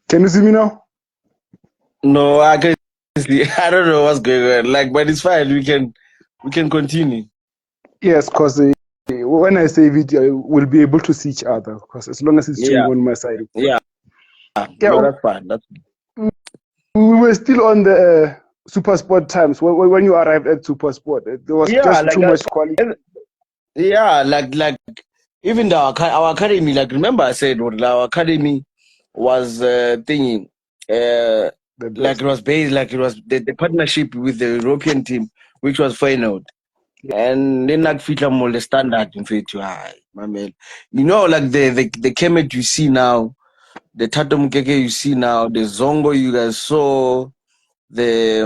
Can you see me now? No, I can see. I don't know what's going on. Like, but it's fine. We can continue. Yes, because when I save it, we'll be able to see each other. Because as long as it's showing Yeah, on my side. yeah. Yeah, No, that's fine. That's we were still on the SuperSport times. When you arrived at SuperSport, there was yeah, just like too much quality. yeah, like even our academy. Like, remember I said what our academy was thinking. The Like best. it was based, like it was the partnership with the European team, which was final. And then like fit more the standard in fact, my man. You know, like the Kemet you see now, the Tatum Keke you see now, the Zongo you guys saw, the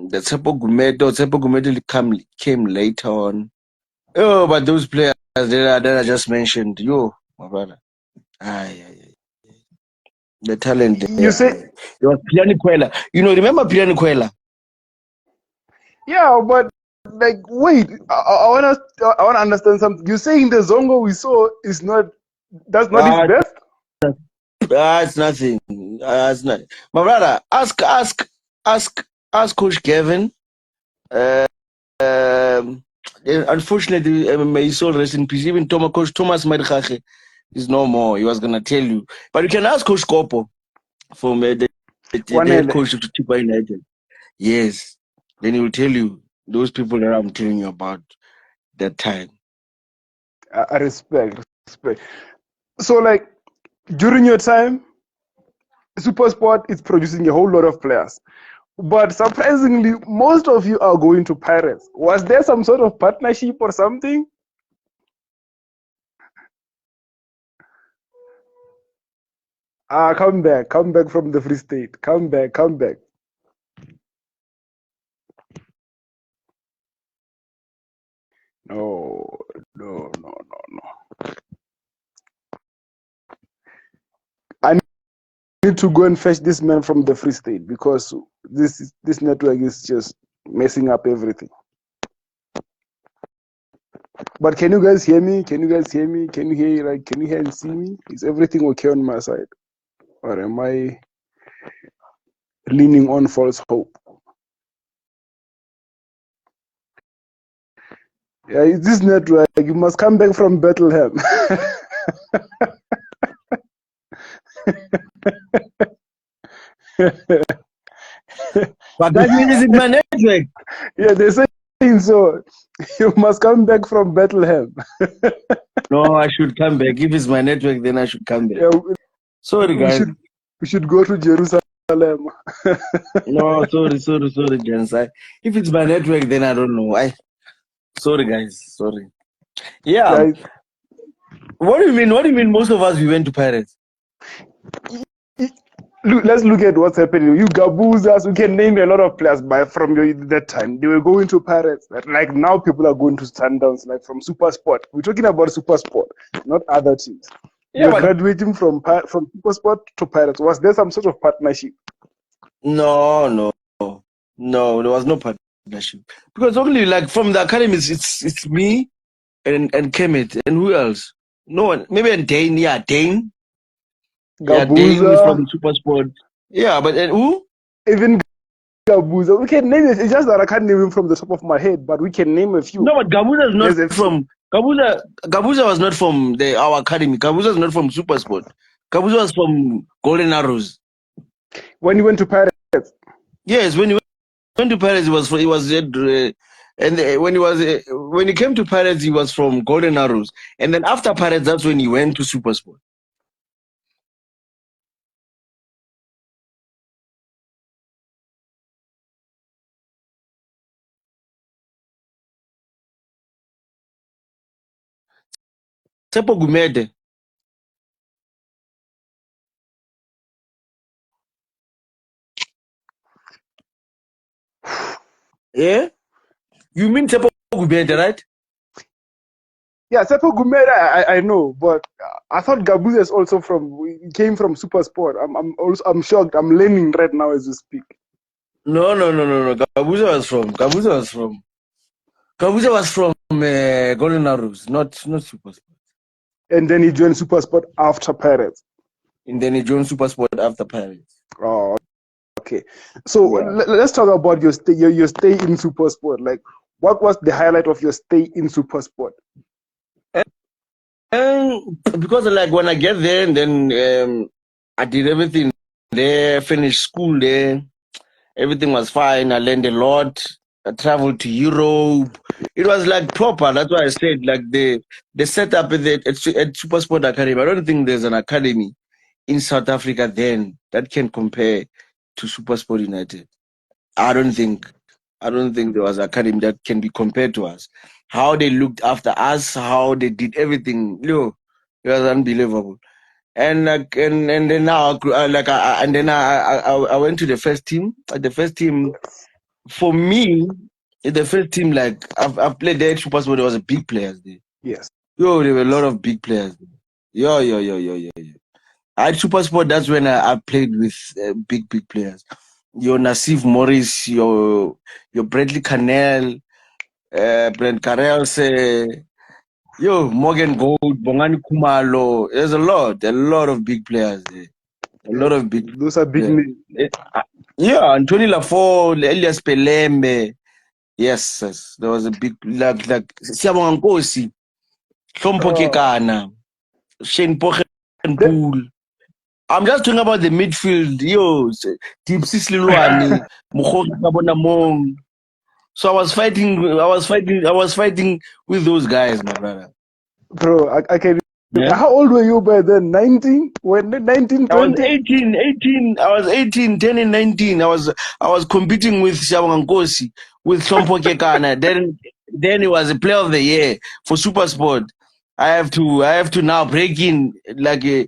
Tsepo Gumedo came later on. Oh, but those players that I just mentioned, my brother. The talent You there. say, It was Piani Quella. Remember Piani Quella? yeah, but like, wait, I wanna understand something. You're saying the Zongo we saw that's not his Ah, best? it's nothing. It's not. My brother, ask Coach Kevin. Uh, unfortunately, may his soul rest in peace. Even Coach Thomas Madikhache is no more. He was gonna tell you, but you can ask Coach Kopo from the head Wanele. coach of Chipa United. Yes, then he will tell you those people that I'm telling you about that time. I respect. So, like, during your time, SuperSport is producing a whole lot of players. But surprisingly, most of you are going to Pirates. Was there some sort of partnership or something? Come back from the Free State. Come back. No. I need to go and fetch this man from the Free State because this network is just messing up everything. But can you guys hear me? Can you hear and see me? Is everything okay on my side? Or am I leaning on false hope? Yeah, it's this network. You must come back from Bethlehem. But that means it's my network. Yeah, they're saying so. You must come back from Bethlehem. No, I should come back. If it's my network, then I should come back. Yeah, Sorry, guys. we should go to Jerusalem. No, sorry, gents. If it's my network, then I don't know. Sorry, guys. Sorry. Yeah. Guys, What do you mean? What do you mean? Most of us we went to Pirates. let's look at what's happening. You Gabuzas, we can name a lot of players from that time. They were going to Pirates. Like now, people are going to Sundowns, like from SuperSport. We're talking about SuperSport, not other teams. Yeah, You're graduating from SuperSport to Pirates. Was there some sort of partnership? No. There was no partnership because only like from the academies, it's me and Kemet and who else? No one. Maybe and Dane. Yeah, Dane. Yeah, Dane from SuperSport. Yeah, but who? Even Gabuza. We can name it. It's just that I can't name him from the top of my head, but we can name a few. No, but Gabuza is not from Gabuza was not from our academy. Gabuza is not from SuperSport. Gabuza was from Golden Arrows. When he went to Pirates. Yes, when he went to Pirates, when he came to Pirates, he was from Golden Arrows, and then after Pirates, that's when he went to SuperSport. Tsepo Gumede. Yeah, you mean Tsepo Gumede, right? Yeah, Tsepo Gumede, I know, but I thought Gabuza is also he came from SuperSport. I'm shocked. I'm learning right now as we speak. No. Gabuza was from Golden Arrows, not SuperSport. And then he joined SuperSport after Pirates. and then he joined SuperSport after Pirates. Oh, okay. So Yeah. let's talk about your stay in SuperSport. Like, what was the highlight of your stay in SuperSport? And because like when I get there and then I did everything there, finished school there, everything was fine. I learned a lot. I traveled to Europe. It was like proper. That's why I said like the setup at SuperSport Academy. I don't think there's an academy in South Africa then that can compare to SuperSport United. I don't think. I don't think there was an academy that can be compared to us. How they looked after us, how they did everything. It was unbelievable. And like and then now like and then I went to the first team. The first team for me, the first team like I've played there at SuperSport. There was a big players there. Yes. There were a lot of big players there. Yo. At SuperSport, that's when I played with big players. Your Nassif Morris, your Bradley Canel, Brent Carels, Morgan Gold, Bongani Kumalo. There's a lot of big players there. A Yes. lot of big Those are big players. names. Yeah, Anthony Lafont, Elias Pelembe. Yes. There was a big like Siyabonga Nkosi, Hlompo Oh, Kekana, Shane the- Pool. I'm just talking about the midfield. Deep Sislilwani, Mukhoki Kabonamong. So I was fighting with those guys, my brother. bro, I can. Yeah. How old were you by then? 19? When 19, I was 20? 18. I was 18, 10 and 19. I was competing with Siyabonga Nkosi, with Hlompo Kekana. Then it was a player of the year for SuperSport. I have to now break in like to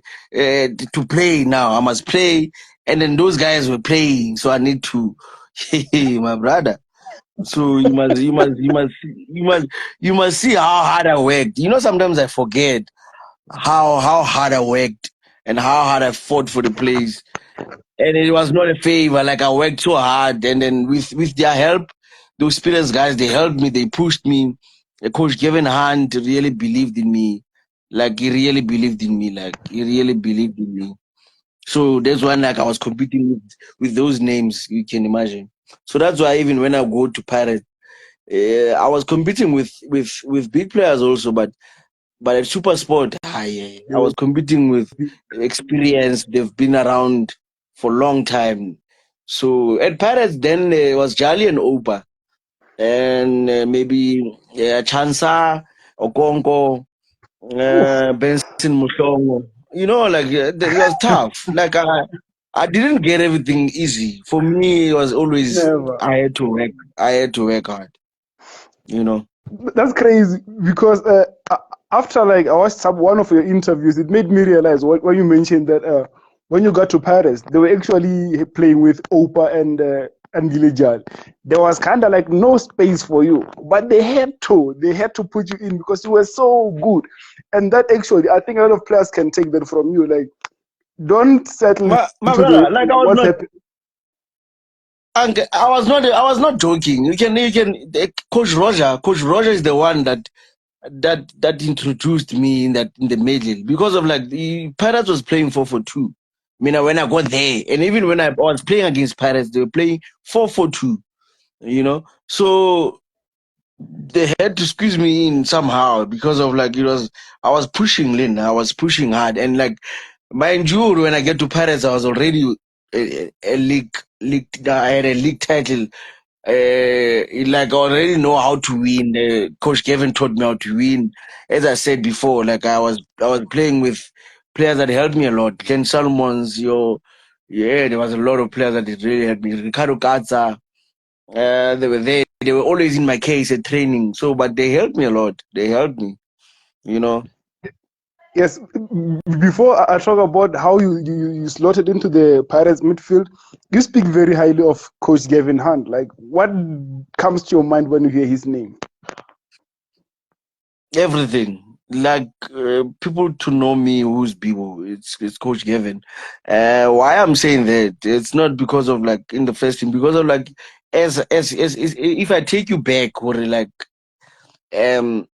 play now. I must play, and then those guys were playing, so I need to. My brother. So you must see how hard I worked. Sometimes I forget how hard I worked and how hard I fought for the place. And it was not a favor. Like I worked so hard, and then with their help, those experienced guys, they helped me, they pushed me. Coach Kevin Hunt really believed in me. Like he really believed in me. Like he really believed in me. So that's why like I was competing with those names, you can imagine. So that's why even when I go to Pirates, I was competing with big players also, but at SuperSport, yeah, I was competing with experience. They've been around for a long time. So at Pirates, then it was Jali and Opa, and maybe Chansa, Okonko, Oof, Benson Mushongo. Like it was tough. Like I didn't get everything easy. For me, it was always never. I had to work. I had to work hard. You know. That's crazy because after like I watched one of your interviews, it made me realize when you mentioned that when you got to Paris, they were actually playing with Opa and Gilejal. There was kind of like no space for you, but they had to put you in because you were so good, and that actually I think a lot of players can take that from you. Like, don't settle My into brother, the like what's happening. I was not joking. Coach Roger is the one that introduced me in the middle because of like the Pirates was playing 4-4-2. I mean, when I got there, and even when I was playing against Pirates, they were playing 4-4-2. So they had to squeeze me in somehow because of like I was pushing Lynn, I was pushing hard, and like mind you, when I get to Pirates, I was already a league. I had a league title. Like I already know how to win. Coach Kevin taught me how to win. As I said before, like I was playing with players that helped me a lot. Ken Salomons, yeah, there was a lot of players that did really helped me. Ricardo Katza, they were there. They were always in my case at training. So, but they helped me a lot. They helped me, you know. Yes, before I talk about how you slotted into the Pirates midfield, you speak very highly of Coach Gavin Hunt. Like, what comes to your mind when you hear his name? Everything. Like people to know me who's Bibo. It's Coach Gavin. Why I'm saying that it's not because of like in the first team, because of like as if I take you back or like I'm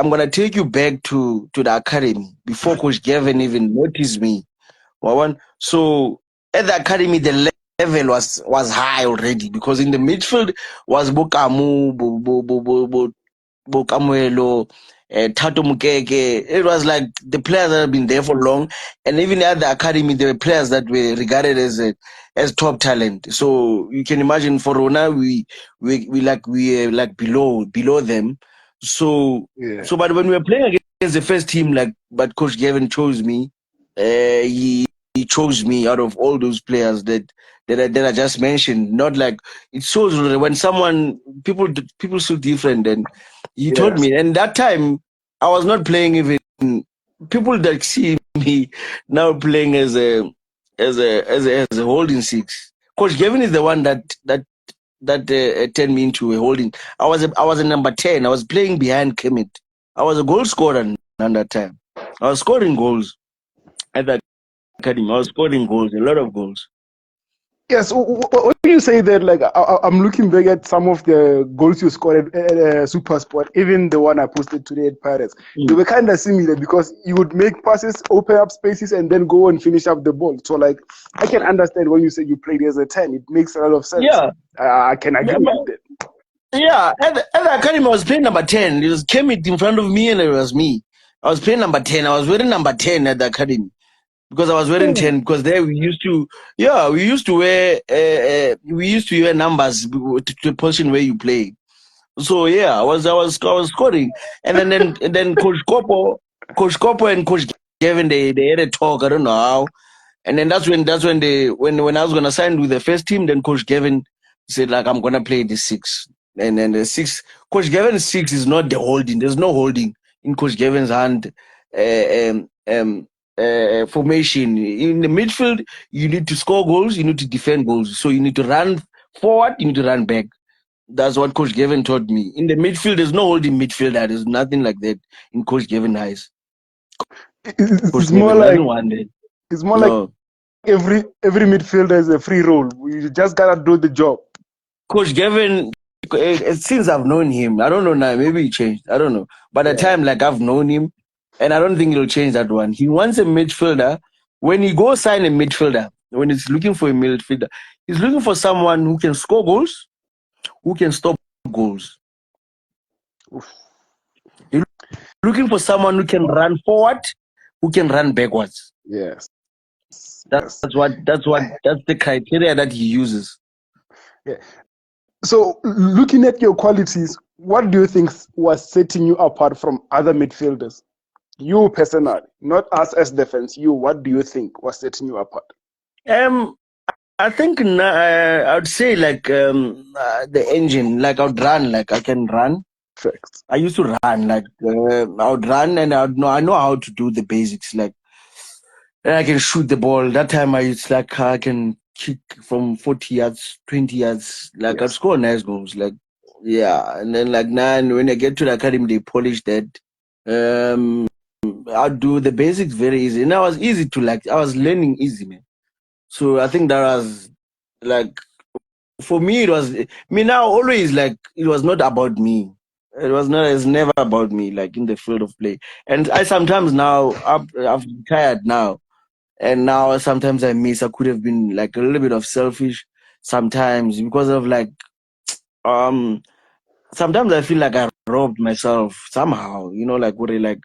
gonna take you back to the academy before Coach Gavin even noticed me. So at the academy, the level was high already because in the midfield was Bokamu, Bokamuelo, Tato Mukeke. It was like the players that have been there for long, and even at the academy, there were players that were regarded as top talent. So you can imagine for Rona, we like below them. So Yeah. but when we were playing against the first team, but Coach Gavin chose me. He chose me out of all those players that I just mentioned. Not like it shows when someone people so different, and he told Yes. me. And that time I was not playing even people that see me now playing as a holding six. Coach Gavin is the one that turned me into a holding. I was a number 10. I was playing behind Kemet. I was a goal scorer at that time. I was scoring goals at that academy. I was scoring goals, a lot of goals. Yes, when you say that, like I'm looking back at some of the goals you scored at SuperSport, even the one I posted today at Pirates. They Mm. were kind of similar because you would make passes, open up spaces, and then go and finish up the ball. So, like, I can understand when you say you played as a 10. It makes a lot of sense. Yeah, I can yeah, agree but, with that. yeah. At the academy, I was playing number 10. It was Kemet in front of me, and it was me. I was playing number 10. I was wearing number 10 at the academy. Because I was wearing 10 because there we used to wear numbers to the position where you play. So yeah, I was scoring. And then Coach Kopo and Coach Gavin they had a talk, I don't know how. And then that's when they when I was gonna sign with the first team, then Coach Gavin said like I'm gonna play the six. And then the six Coach Gavin's six is not the holding. There's no holding in Coach Gavin's hand formation. In the midfield, you need to score goals, you need to defend goals. So you need to run forward, you need to run back. That's what Coach Gavin taught me. In the midfield, there's no holding midfielder. There's nothing like that in Coach Gavin eyes. Coach It's more Gavin doesn't like want it. it's more like No. every midfielder is a free role. You just gotta do the job. Coach Gavin, since I've known him, I don't know now, maybe he changed. I don't know. By the Yeah. time like I've known him, and I don't think he'll change that one. He wants a midfielder. When he goes sign a midfielder, when he's looking for a midfielder, he's looking for someone who can score goals, who can stop goals. Oof. He's looking for someone who can run forward, who can run backwards. Yes. That's Yes. that's the criteria that he uses. Yeah. So, looking at your qualities, what do you think was setting you apart from other midfielders? You personally, not us as defense. You, what do you think was setting you apart? Um, I think I would say like the engine, like I would run, like I can run. Facts. I used to run, like I would run, and I know how to do the basics, like and I can shoot the ball. That time it's like I can kick from 40 yards, 20 yards, like I'd Yes. score nice goals, like yeah. And then like nine, when I get to the academy, they polish that. Um, I'd do the basics very easy, and I was easy to like. I was learning easy, man. So I think that was like for me it was me now always like it was not about me. It's never about me like in the field of play. And I sometimes now I've retired now, and now sometimes I miss I could have been like a little bit of selfish sometimes because of like um sometimes I feel like I robbed myself somehow, like what like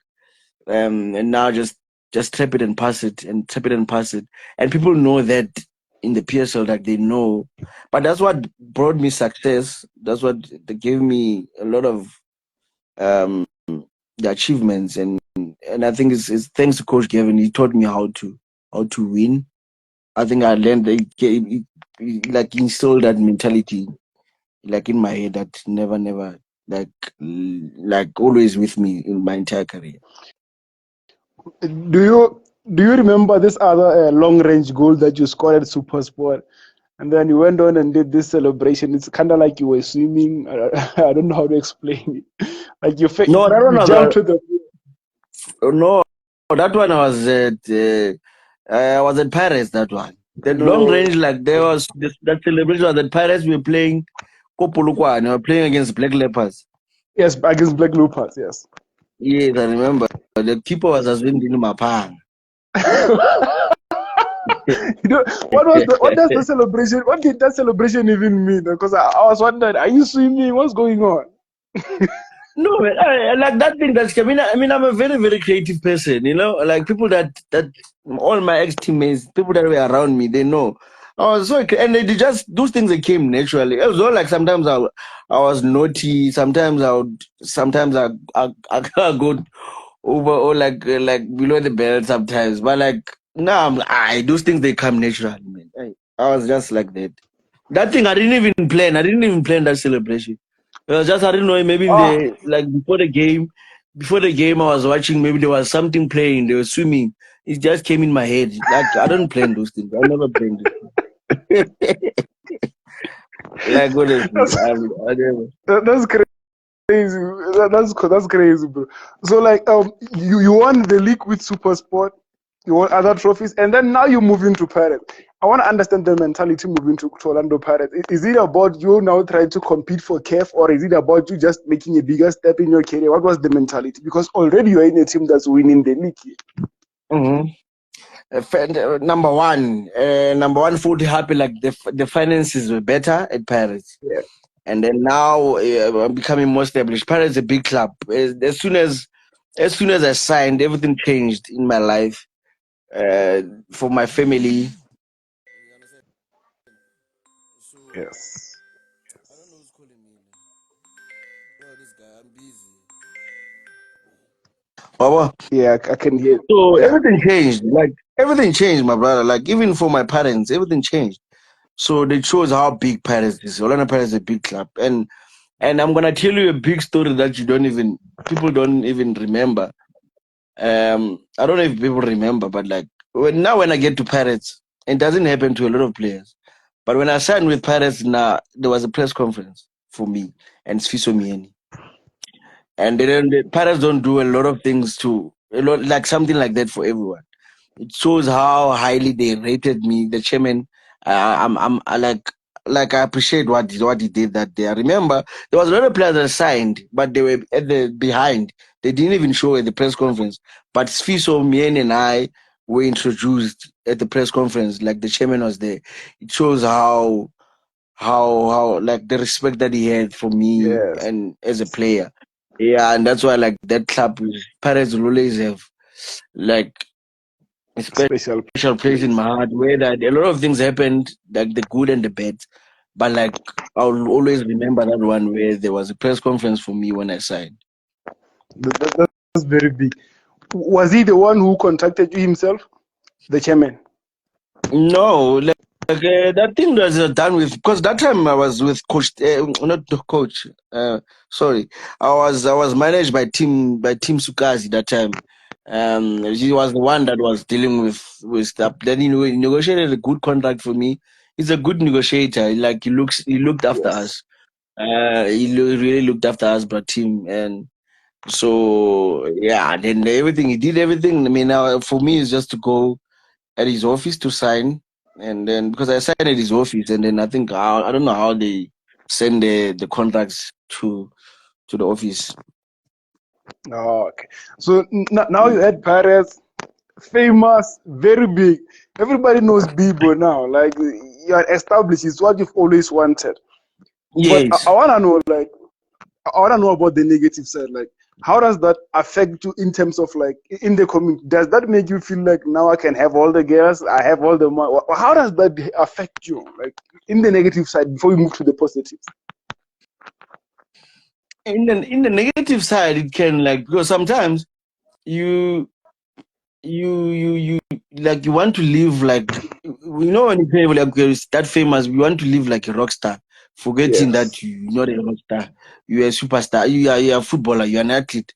and now just tap it and pass it and tap it and pass it. And people know that in the PSL, like they know. But that's what brought me success. That's what they gave me a lot of um the achievements, and I think it's thanks to Coach Gavin. He taught me how to win. I think I learned like instilled that mentality like in my head that never like like always with me in my entire career. Do you remember this other long range goal that you scored at SuperSport? And then you went on and did this celebration. It's kind of like you were swimming. I don't know how to explain it. Like No, that one you jumped to the. no, that one I was at Paris. That one, that long No. range, like there was that celebration was at Paris. We were playing Kopolukwa, and we were playing against Black Leopards. Yes, against Black Leopards. Yes. Yes, I remember. The keeper was Aswin Mapang. You know, what does the celebration? What did that celebration even mean? Because I was wondering, are you swimming? What's going on? No, man, like that thing. I mean, I'm a very, very creative person. Like people that all my ex teammates, people that were around me, they know. I was and they just those things that came naturally. It was all like sometimes I was naughty. Sometimes I go over or like below the belt sometimes. But like now, those things they come naturally, man. I was just like that. That thing I didn't even plan. I didn't even plan that celebration. It was just I don't know. Maybe in Oh, the like before the game I was watching. Maybe there was something playing. They were swimming. It just came in my head. Like I don't plan those things. I never plan those things. Like honestly, that's I never. that's crazy. That's crazy, bro. So like you won the league with SuperSport, you won other trophies, and then now you move into Pirates. I want to understand the mentality moving to Orlando Pirates. Is it about you now trying to compete for CAF, or is it about you just making a bigger step in your career? What was the mentality? Because already you're in a team that's winning the league. Mm-hmm. Number one, fully happy. Like the finances were better at Paris, Yeah. and then now I'm becoming more established. Paris is a big club. As soon as I signed, everything changed in my life. For my family. So Yes. I don't know who's calling me. Oh, this guy, I'm busy. Baba. Yeah, I can hear. So Yeah. everything changed. Like everything changed, my brother. Like even for my parents, everything changed. So they chose how big Paris is. Orlando Paris is a big club, and I'm gonna tell you a big story that people don't even remember. I don't know if people remember, but like when I get to Pirates, it doesn't happen to a lot of players. But when I signed with Pirates, now there was a press conference for me and Sfiso Mieni. And then the Pirates don't do a lot of things to a lot like something like that for everyone. It shows how highly they rated me. The chairman, like I appreciate what he did that day. I remember there was a lot of players that signed, but they were at the behind. They didn't even show at the press conference. But Sfiso, Mien, and I were introduced at the press conference. Like the chairman was there. It shows how like the respect that he had for me Yes. and as a player. Yeah, and that's why like that club, Pirates will always have like a Special special place in place. my heart where that a lot of things happened, like the good and the bad. But like I'll always remember that one where there was a press conference for me when I signed. That's very big. Was he the one who contacted you himself, the chairman? No, that thing was done with because that time I was with coach, not the coach. Sorry, I was managed by Team Sukazi that time. He was the one that was dealing with stuff. Then he negotiated a good contract for me. He's a good negotiator. Like he looked after Yes. us. Really looked after us, but team and so yeah. Then everything he did everything. I mean, now for me it's just to go at his office to sign, and then because I signed at his office, and then I think I don't know how they send the contracts to the office. Oh, okay. So now you had Paris, famous, very big. Everybody knows Bieber now. Like you're established. It's what you've always wanted. But I Yes. want to know, like, I want to know about the negative side. Like, how does that affect you in terms of like in the community? Does that make you feel like now I can have all the girls, I have all the money? How does that affect you, like in the negative side, before we move to the positives? In the negative side, it can like because sometimes you you like you want to live like when you say like you're that famous, you want to live like a rock star, forgetting that Yes. you're not a rock star, you're a superstar, you're a footballer, you're an athlete.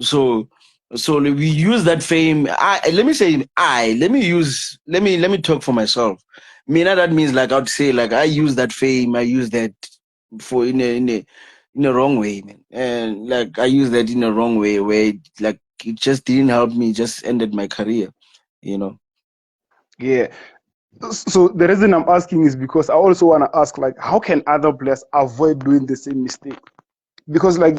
So so we use that fame. Let me say let me talk for myself. Me now that means like I'd say like I use that fame, I use that for in a wrong way, man. And like I use that in a wrong way where like it just didn't help me, just ended my career, you know. Yeah. So the reason I'm asking is because I also want to ask, like, how can other players avoid doing the same mistake? Because like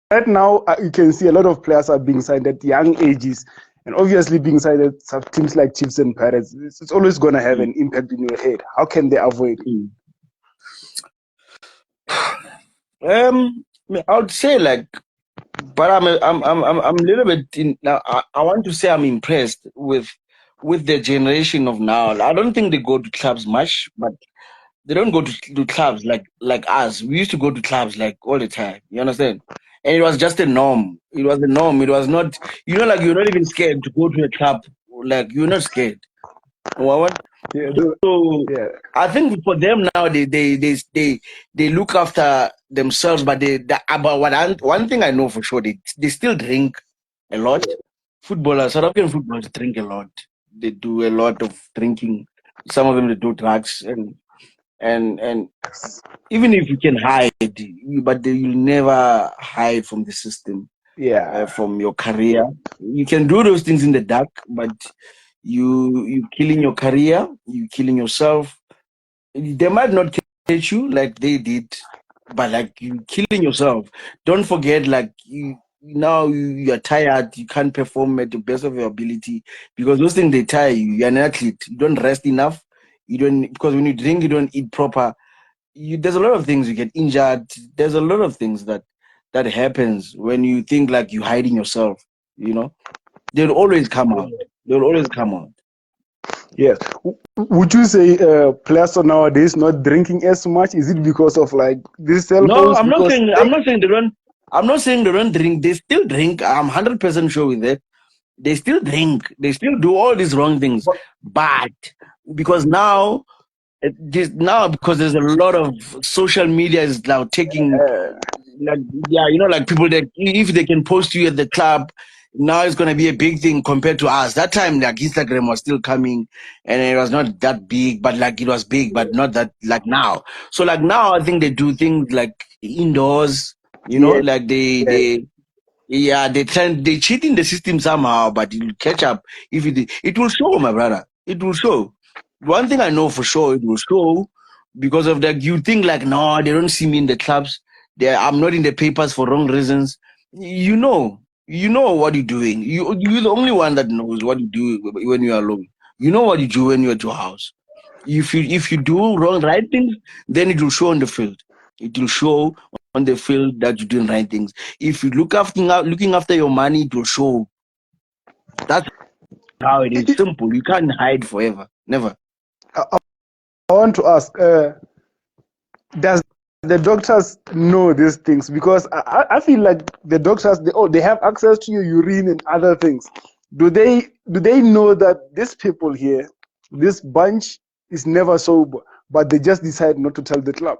right now, you can see a lot of players are being signed at young ages, And obviously, being sided teams like Chiefs and Pirates, it's always going to have an impact in your head. How can they avoid it? I would say like, but I'm a little bit now. I want to say I'm impressed with the generation of now. I don't think they go to clubs much, but they don't go to clubs like us. We used to go to clubs like all the time. You understand? And it was just a norm. It was the norm. It was not, like you're not even scared to go to a club. Like you're not scared. What? Yeah, So yeah, I think for them now, they look after themselves. But about one thing I know for sure, they still drink a lot. Footballers, South African footballers drink a lot. They do a lot of drinking. Some of them they do drugs and even if you can hide, but you'll never hide from the system, yeah, from your career. You can do those things in the dark, but you killing your career, you killing yourself. They might not catch you like they did, but like you killing yourself. Don't forget, like you're tired, you can't perform at the best of your ability because those things they tire you. You're an athlete, you don't rest enough. You don't because when you drink, you don't eat proper. There's a lot of things you get injured. There's a lot of things that happens when you think like you're hiding yourself. They'll always come out. They'll always come out. yes. Would you say players are nowadays not drinking as much? Is it because of like these cell No, phones? I'm not Because saying. I'm not saying they don't. I'm not saying they don't drink. They still drink. I'm 100% sure with that. They still drink. They still do all these wrong things. but, But because now, because there's a lot of social media is now taking, like, yeah, like people that if they can post you at the club, now it's gonna be a big thing compared to us. That time, like Instagram was still coming, and it was not that big, but like it was big, but not that like now. So like now, I think they do things like indoors. yeah, Like yeah, yeah, they cheat in the system somehow, but you'll catch up if it will show, my brother. It will show. One thing I know for sure, it will show because of that. You think like, no, they don't see me in the clubs. I'm not in the papers for wrong reasons. You know what you're doing. You're the only one that knows what you do when you're alone. You know what you do when you're at your house. If you do right things, then it will show on the field. It will show on the field that you're doing right things. If you looking after your money, it will show. That's how it is. Simple. You can't hide forever. Never. I want to ask, does the doctors know these things? Because I feel like the doctors they have access to your urine and other things. Do they know that these people here, this bunch is never sober, but they just decide not to tell the club?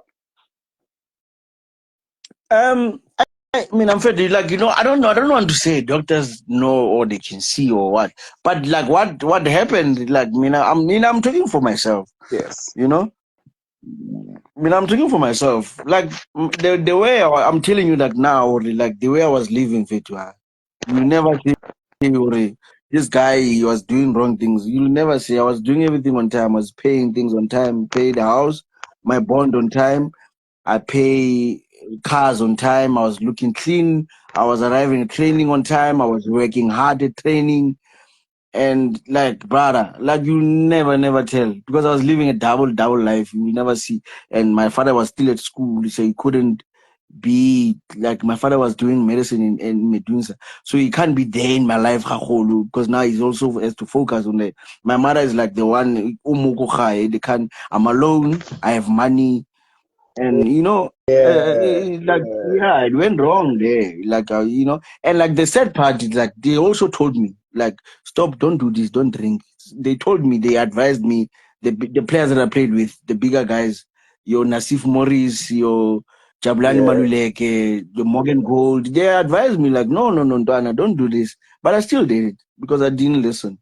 I mean, I'm afraid, like, I don't know. I don't want to say doctors know or they can see or what, but like, what happened? Like, I'm talking for myself. Yes. You know, I'm talking for myself. Like the way I'm telling you, like now, or like the way I was living, Fetwa, you never see, or this guy he was doing wrong things. You'll never say I was doing everything on time. I was paying things on time. Pay the house, my bond on time. I pay cars on time. I was looking clean. I was arriving at training on time. I was working hard at training. And like, brother, like you never tell because I was living a double life. You never see. And my father was still at school, so he couldn't be like my father was doing medicine in Medunsa. So he can't be there in my life because now he's also has to focus on it. My mother is like the one they can I'm alone, I have money, and Yeah. like yeah, it went wrong there, like and like the sad part is like they also told me like stop, don't do this, don't drink. They told me, they advised me, the players that I played with, the bigger guys, your Nasif Morris, your Jabulani Yeah. Maluleke, the Morgan Gold, they advised me like no, Dana, don't do this, but I still did it because I didn't listen.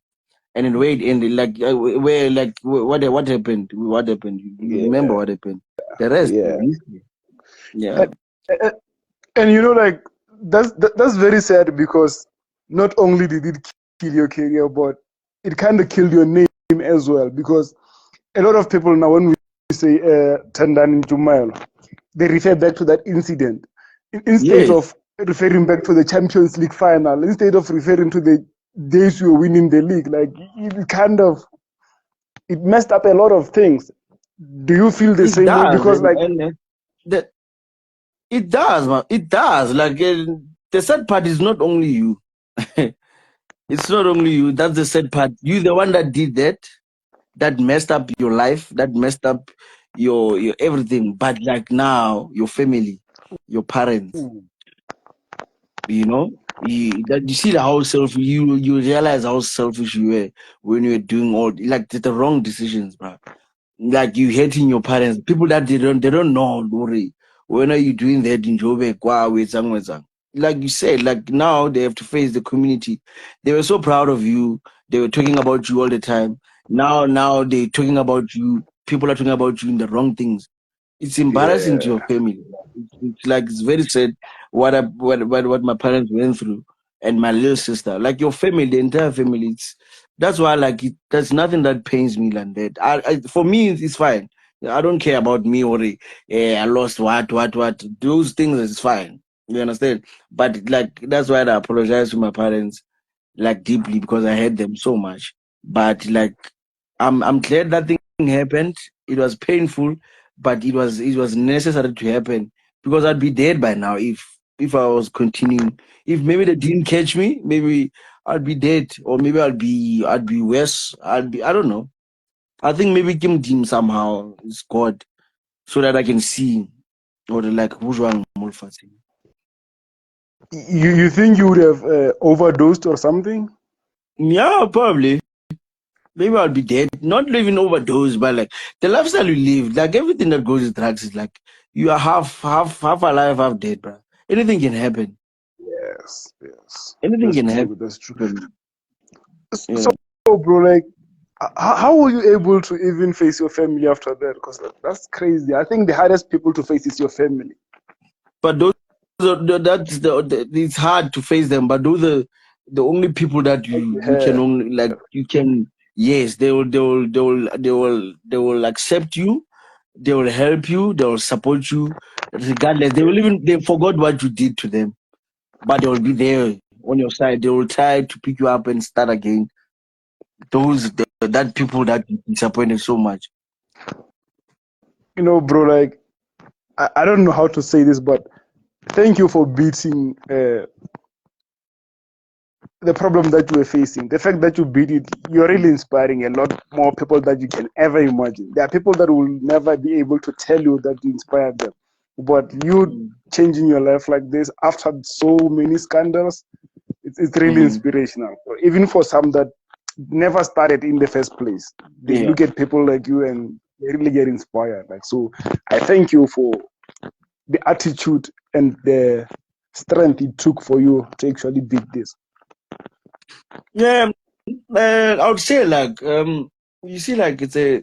And then wait, and like where like what happened? What happened? You remember Yeah. what happened? The rest is Yeah. history. Yeah. And, and, and like that's very sad because not only did it kill your career, but it kind of killed your name as well. Because a lot of people now, when we say Thandani Ntshumayelo, they refer back to that incident instead Yes. of referring back to the Champions League final, instead of referring to the days we were winning the league. Like it kind of it messed up a lot of things. Do you feel the It same way? does, Because like and the, it does, man. It does. Like the sad part is not only you. It's not only you. That's the sad part. You, the one that did that, that messed up your life, that messed up your everything. But like now, your family, your parents, that you see how selfish you realize how selfish you were when you were doing all like the wrong decisions, bro. Like you hating your parents, people that they don't know, Lori. When are you doing that in Joburg? Wow, like you said, like now they have to face the community. They were so proud of you. They were talking about you all the time. Now they talking about you. People are talking about you in the wrong things. It's embarrassing to yeah, your family. It's like it's very sad what my parents went through and my little sister. Like your family, the entire family. That's why like there's nothing that pains me like that. For me it's fine. I don't care about me or I lost what. Those things is fine. You understand? But like that's why I apologize to my parents like deeply because I hate them so much. But like I'm glad that thing happened. It was painful, but it was necessary to happen because I'd be dead by now if I was continuing. If maybe they didn't catch me, maybe I'd be dead, or maybe I'd be worse. I don't know. I think maybe Kim Dim somehow is God so that I can see or like who's wrong. you think you would have overdosed or something? Yeah, probably. Maybe I'll be dead. Not living overdose, but like the lifestyle you live, like everything that goes with drugs is like you are half alive, half dead, bro. Anything can happen. Yes, yes, Anything that's can true. That's true. happen. You So, know. bro, like, how were you able to even face your family after that? Because that's crazy. I think the hardest people to face is your family. But those that's it's hard to face them, but those are the only people that Like you can you only like you can yes, they will accept you, they will help you, they will support you regardless. They forgot what you did to them, but they will be there on your side. They will try to pick you up and start again. That people that you disappointed so much. bro, like, I don't know how to say this, but thank you for beating the problem that you were facing. The fact that you beat it, you're really inspiring a lot more people that you can ever imagine. There are people that will never be able to tell you that you inspired them. But you Mm. changing your life like this after so many scandals, it's really Mhm. inspirational. Even for some that never started in the first place, they Yeah. look at people like you and they really get inspired. Like, so I thank you for the attitude and the strength it took for you to actually beat this. Yeah, I would say like you see like it's a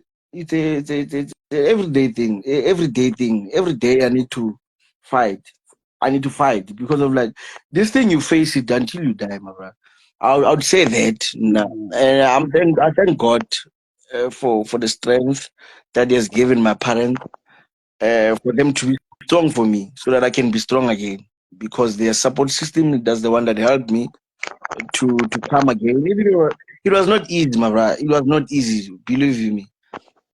everyday thing. Everyday thing. Every day I need to fight. I need to fight because of like this thing you face it until you die, my brother. I would say that. No. And I thank God for the strength that He has given my parents for them to be strong for me so that I can be strong again because their support system that's the one that helped me to come again. It was not easy, my brother. It was not easy, believe you me.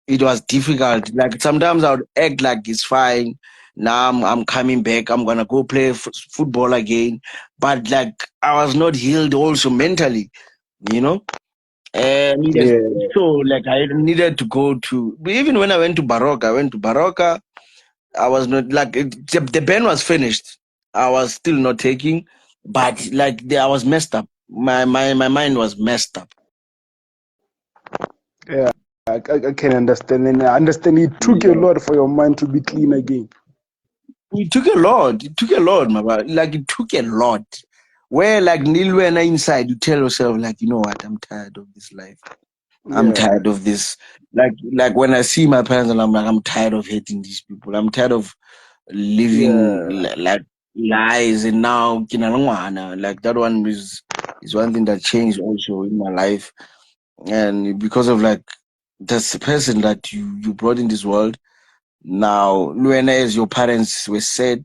It was difficult. Like sometimes I would act like it's fine. Now I'm coming back. I'm gonna go play football again. But like I was not healed also mentally, you know. And needed Yeah, so like I needed to go to even when I went to Baroka, I went to Baroka. I was not like the band was finished. I was still not taking, but like I was messed up. My mind was messed up. yeah, I can understand, and I understand it took a Yeah. lot for your mind to be clean again. It took a lot. It took a lot, my brother. Like it took a lot. Where like Nilwena inside, you tell yourself like, you know what? I'm tired of this life. I'm Yeah, tired of this. Like when I see my parents, and I'm like, I'm tired of hating these people. I'm tired of living yeah, like lies. And now kinalangwana, like that one is one thing that changed also in my life. And because of like this person that you brought in this world, now when as your parents were sad,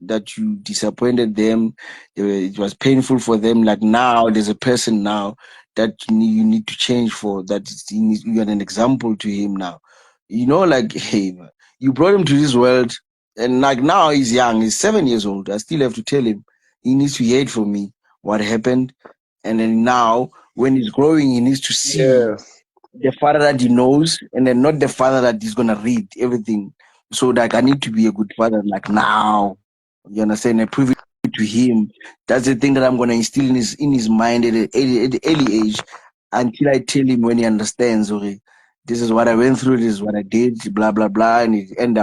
that you disappointed them. It was painful for them. Like now, there's a person now that you need to change for. That you are an example to him now. Like hey, man, you brought him to this world, and like now he's young. He's 7 years old. I still have to tell him he needs to hate for me what happened, and then now when he's growing, he needs to see Yes. the father that he knows, and then not the father that he's gonna read everything. So like I need to be a good father, like now. You understand? I prove it to him. That's the thing that I'm gonna instill in his mind at the early age until I tell him when he understands, okay, this is what I went through, this is what I did, blah blah blah, and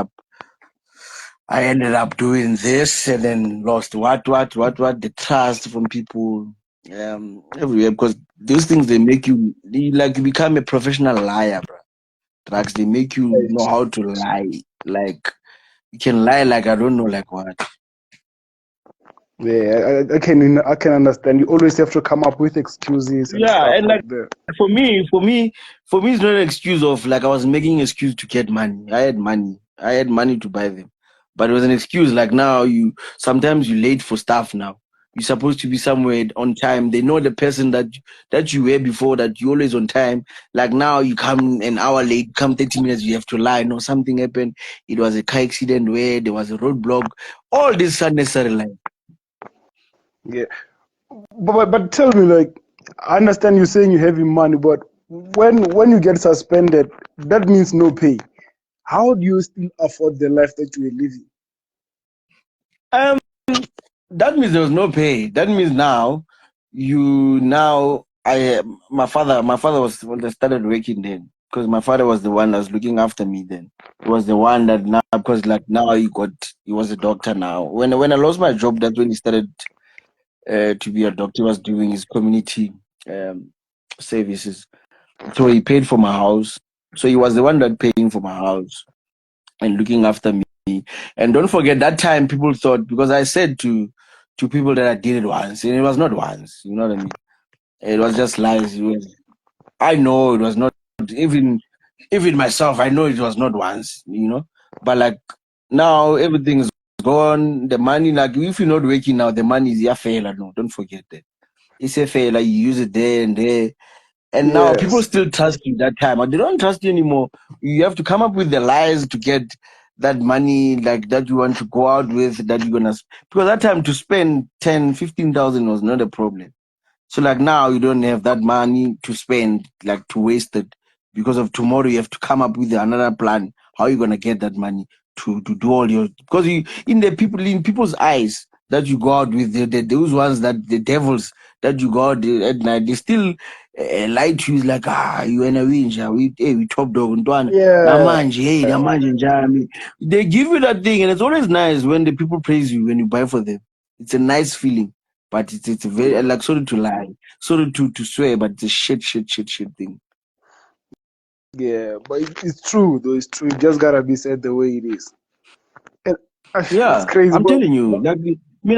I ended up doing this and then lost what the trust from people everywhere because those things they make you become a professional liar, bro. Drugs they make you know how to lie. Like you can lie like I don't know like what. Yeah, I can understand. You always have to come up with excuses and Yeah, stuff and like like that. for me, it's not an excuse of like I was making an excuse to get money. I had money to buy them, but it was an excuse. Like now, you sometimes you late for stuff. Now you're supposed to be somewhere on time. They know the person that you were before that you always on time. Like now, you come an hour late, come 30 minutes, you have to lie. No, something happened. It was a car accident where there was a roadblock. All this unnecessary lie. Yeah, but tell me, like, I understand you saying you having money, but when you get suspended, that means no pay. How do you still afford the life that you are living? Um. That means there was no pay. That means now my father was when I started working then because my father was the one that was looking after me then. He was the one that now because like now he was a doctor now. When I lost my job, that's when he started to be a doctor. He was doing his community um services. So he paid for my house. So he was the one that paying for my house and looking after me. And don't forget that time people thought because I said to people that I did it once, and it was not once. You know what I mean? It was just lies. I know it was not even even myself. I know it was not once. But like now everything is gone. The money, like if you're not working now, the money is your failure. No, don't forget that. It's a failure. You use it there and there. And now people Yes. still trust you that time, but they don't trust you anymore. You have to come up with the lies to get that money, like that you want to go out with, that you're gonna. Because that time to spend 10, 15,000 was not a problem. So like now you don't have that money to spend, like to waste it because of tomorrow. You have to come up with another plan. How you gonna get that money to do all your because you in people's eyes that you go out with those ones that the devils that you go out at night they still lie to you like you in a winja we top dog ntwana Yeah. namanje hey namanje njani they give you that thing and it's always nice when the people praise you when you buy for them. It's a nice feeling. But it's a very Yeah. like sorry to lie, sorry to swear, but it's a shit thing. Yeah. But it's true though. It's true. It just gotta be said the way it is. And it's Yeah, crazy, I'm but telling you. Like,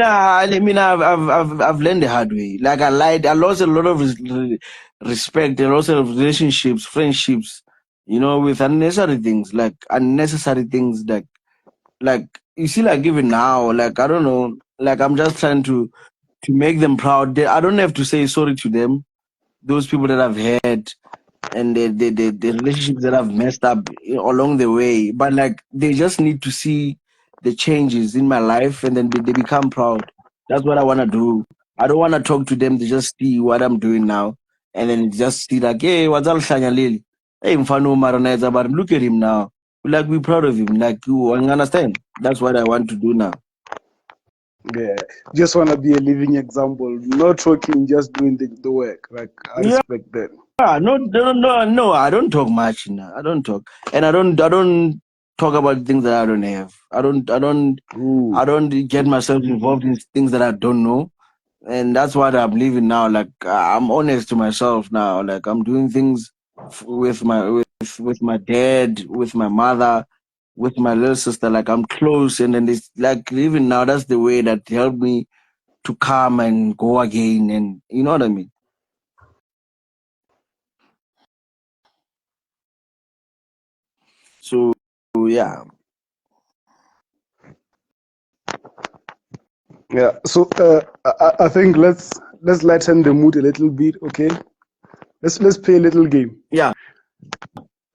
I've learned the hard way. Like, I lied. I lost a lot of respect. I lost a lot of relationships, friendships. With unnecessary things, like unnecessary things. Like you see, like even now, like I don't know, like I'm just trying to make them proud. I don't have to say sorry to them. Those people that I've had and the relationships that I've messed up along the way. But like they just need to see the changes in my life and then they become proud. That's what I want to do. I don't want to talk to them. They just see what I'm doing now and then just see like, hey, what's all Lily? Hey, Mfano Maroneza, but look at him now. Like we're proud of him. Like you understand? That's what I want to do now. yeah, just wanna be a living example. Not talking, just doing the work. Like I Yeah, respect that. no. I don't talk much. No. I don't talk, and I don't talk about things that I don't have. Ooh. I don't get myself involved in things that I don't know, and that's what I'm living now. Like I'm honest to myself now. Like I'm doing things with my dad, with my mother, with my little sister. Like I'm close, and then it's like even now. That's the way that helped me to come and go again, and you know what I mean. So yeah. Yeah. So I think let's lighten the mood a little bit. Okay. Let's play a little game. Yeah.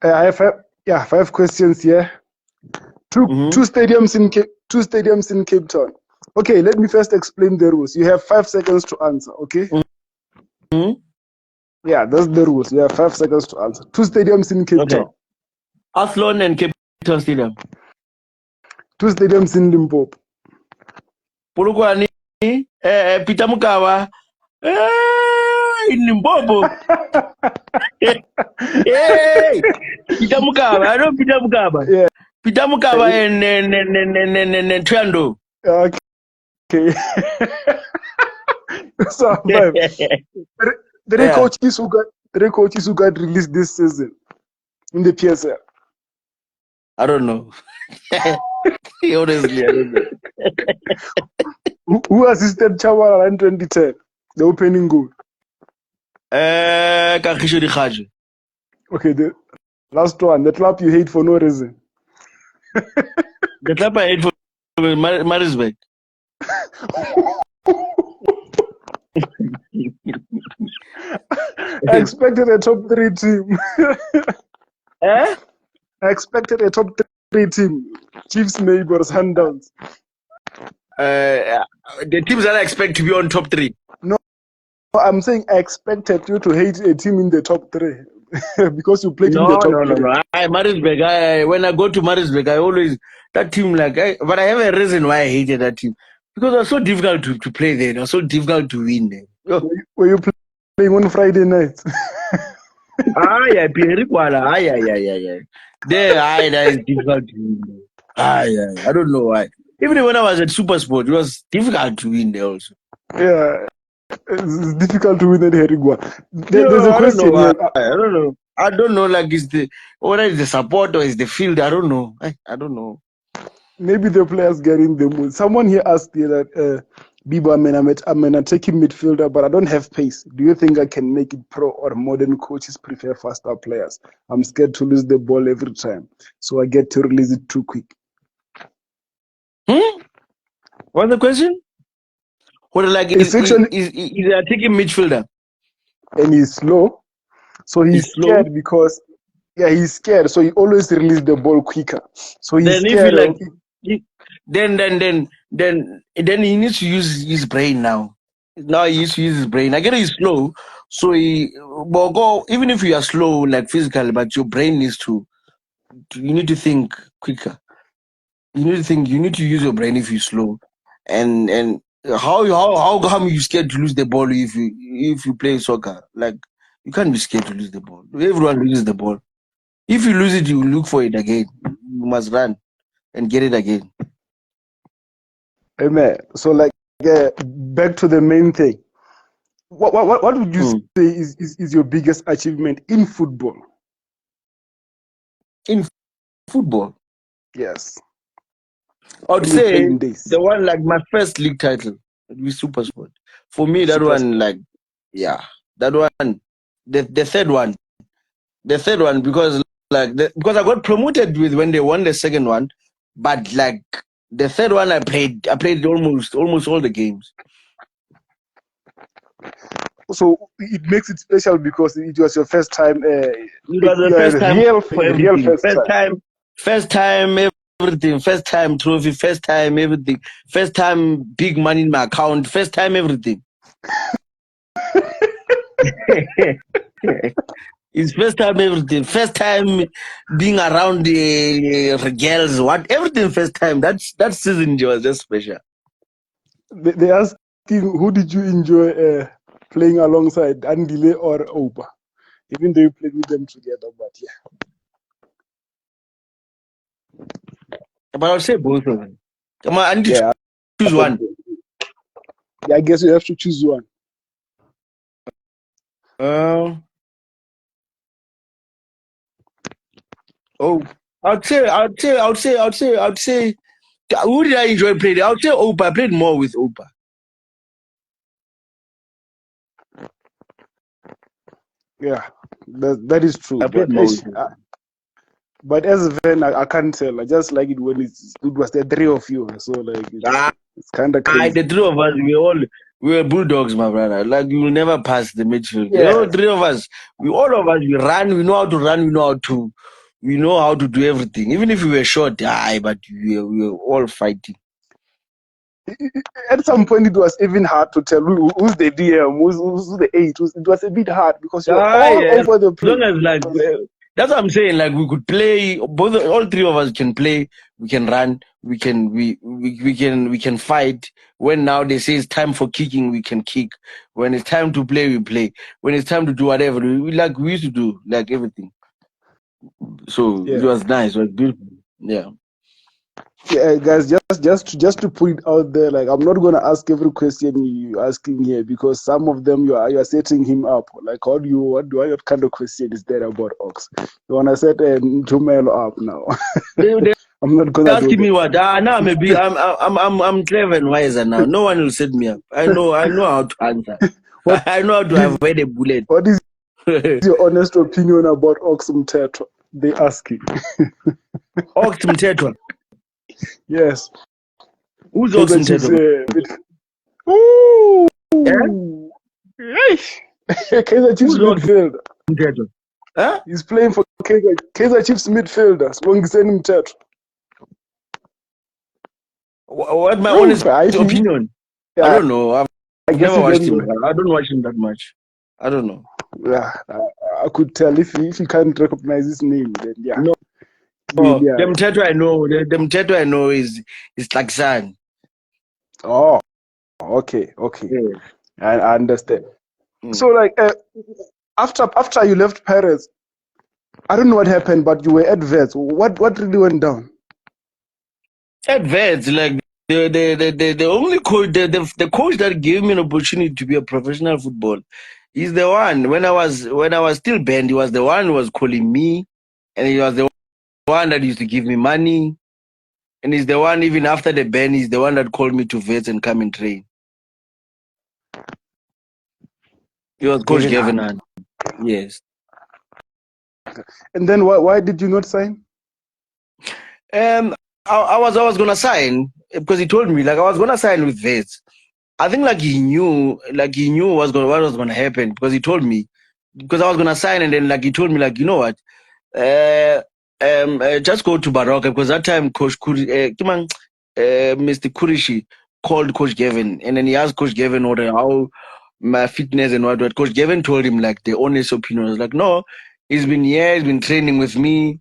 I have five questions here. Two Mm-hmm. stadiums in Cape Town. Okay. Let me first explain the rules. You have 5 seconds to answer. Okay. Mm-hmm. Yeah, that's the rules. You have 5 seconds to answer. Two stadiums in Cape Okay. Town. Athlone and Cape Town Stadium. Two stadiums in Limpopo. Polokwane, Peter Mukawa, in Limpopo. Hey, Peter Mukawa. I know Peter Mukawa. Yeah. Peter Mukawa and Twando. Okay. So five. Three Yeah, coaches who got released this season in the PSL. I don't know. Honestly, I don't know. Who assisted Chawala in 2010? The opening goal. Kagisho Dikhaji. Okay, the last one. The club you hate for no reason. The club I hate for Marisbeck. I expected a top 3 team. Eh? I expected a top 3 team. Chiefs, neighbors, Sundowns. The teams that I expect to be on top 3. No, I'm saying I expected you to hate a team in the top 3 because you played in the top 3. Marisbeck. When I go to Marisbeck, I always that team but I have a reason why I hated that team because it was so difficult to play there. It was so difficult to win there. Oh. Were you playing on Friday nights? Yeah, Pierre Kuala. Yeah. There, that is difficult to win there. Yeah. I don't know why. Even when I was at SuperSport, it was difficult to win there also. Yeah, it's difficult to win at Herigua. There's a I don't know question why. here. I don't know. Like, whether it's the support or it's the field. I don't know. I don't know. Maybe the players get in the mood. Someone here asked here that, Bibo, I'm an attacking midfielder, but I don't have pace. Do you think I can make it pro or modern coaches prefer faster players? I'm scared to lose the ball every time, so I get to release it too quick. What's the question? What It's actually, is a attacking midfielder? and he's slow, so he's He's slow. scared because he's scared, so he always release the ball quicker. So he's Then if you scared. then he needs to use his brain now. Now he needs to use his brain. I get he's slow, so even if you are slow like physically, but your brain needs to you need to think quicker. You need to think. You need to use your brain if you're slow, and how come you scared to lose the ball if you play soccer? Like you can't be scared to lose the ball. Everyone loses the ball. If you lose it, you look for it again. You must run and get it again. Amen. So back to the main thing. What would you say is your biggest achievement in football? In football, Yes. I would In your say playing days. the one like my first league title with SuperSport. For me, that one that one, the third one, because because I got promoted with when they won the second one, but like the third one I played almost all the games. So it makes it special because it was your first time. It was the first time for Real everything. first time. First time everything. First time trophy. First time everything. First time big money in my account. First time everything. It's first time everything. First time being around the girls. What everything first time. That season was just special. They asking who did you enjoy playing alongside, Andile or Oba? Even though you played with them together, but yeah. But I'll say both of them. Come on, I need to Yeah. choose one. Yeah, I guess you have to choose one. I'd say. Who did I enjoy playing? I would say Opa. I played more with Opa. Yeah, that is true. I played But more with Opa. But as a fan, I can't tell. I just like it when it was the three of you. So like it's kind of crazy. The three of us, we were bulldogs, my brother. Like you will never pass the midfield. You know, Yes. three of us, all of us, we run. We know how to run. We know how to do everything. Even if we were short, but we were all fighting. At some point, it was even hard to tell who's the DM, who's the eight. It was a bit hard because you're all Yeah. over the As place. long as like that's what I'm saying. Like we could play. All three of us can play. We can run. We can fight. When now they say it's time for kicking, we can kick. When it's time to play, we play. When it's time to do whatever, we used to do like everything. So it Yeah. was nice. It was beautiful. Yeah. Yeah, guys, just to put it out there, like I'm not gonna ask every question you asking here because some of them you are setting him up. Like, what kind of question is there about Ox? You wanna set Ntshumayelo up now? They I'm not gonna do asking me that. what? Now maybe I'm clever and wiser now. No one will set me up. I know how to answer. What I know how to is avoid a bullet. what is your honest opinion about Ox Mteto? They asking. Ox Mtetwa. Yes, Who's Ox Kaiser Chiefs. Mtetwa? Ooh, Eh? Kaiser Chiefs Who's Ox midfielder. Mtetwa? Huh? He's playing for Kaiser Chiefs midfielder. Sibongiseni Mteto. What my Ooh, honest opinion? I yeah, don't know. I've I guess never you watched don't him. know. I don't watch him that much. I don't know. Yeah, I could tell if you can't recognize his name, then yeah, No, clearly. the Mtetwa I know. The Mtetwa I know is Tlaxan. Oh, okay. Yeah. I understand. So, Mm. like, after you left Paris, I don't know what happened, but you were at Vets. What really went down? At Vets, like the only coach, the coach that gave me an opportunity to be a professional football, he's the one. When I was still banned, he was the one who was calling me, and he was the one that used to give me money, and he's the one even after the ban, he's the one that called me to Vets and come and train. He was Coach Gavin Gavin Hunt. Hunt. Yes. And then why did you not sign? I was gonna sign because he told me like I was gonna sign with Vets. I think like he knew what was gonna happen because he told me because I was gonna sign and then like he told me like you know what uh, just go to Baroka because that time Coach Mr. Kurishi called Coach Gavin and then he asked Coach Gavin how my fitness and what. Coach Gavin told him like the honest opinion. I was like, no, he's been here, he's been training with me.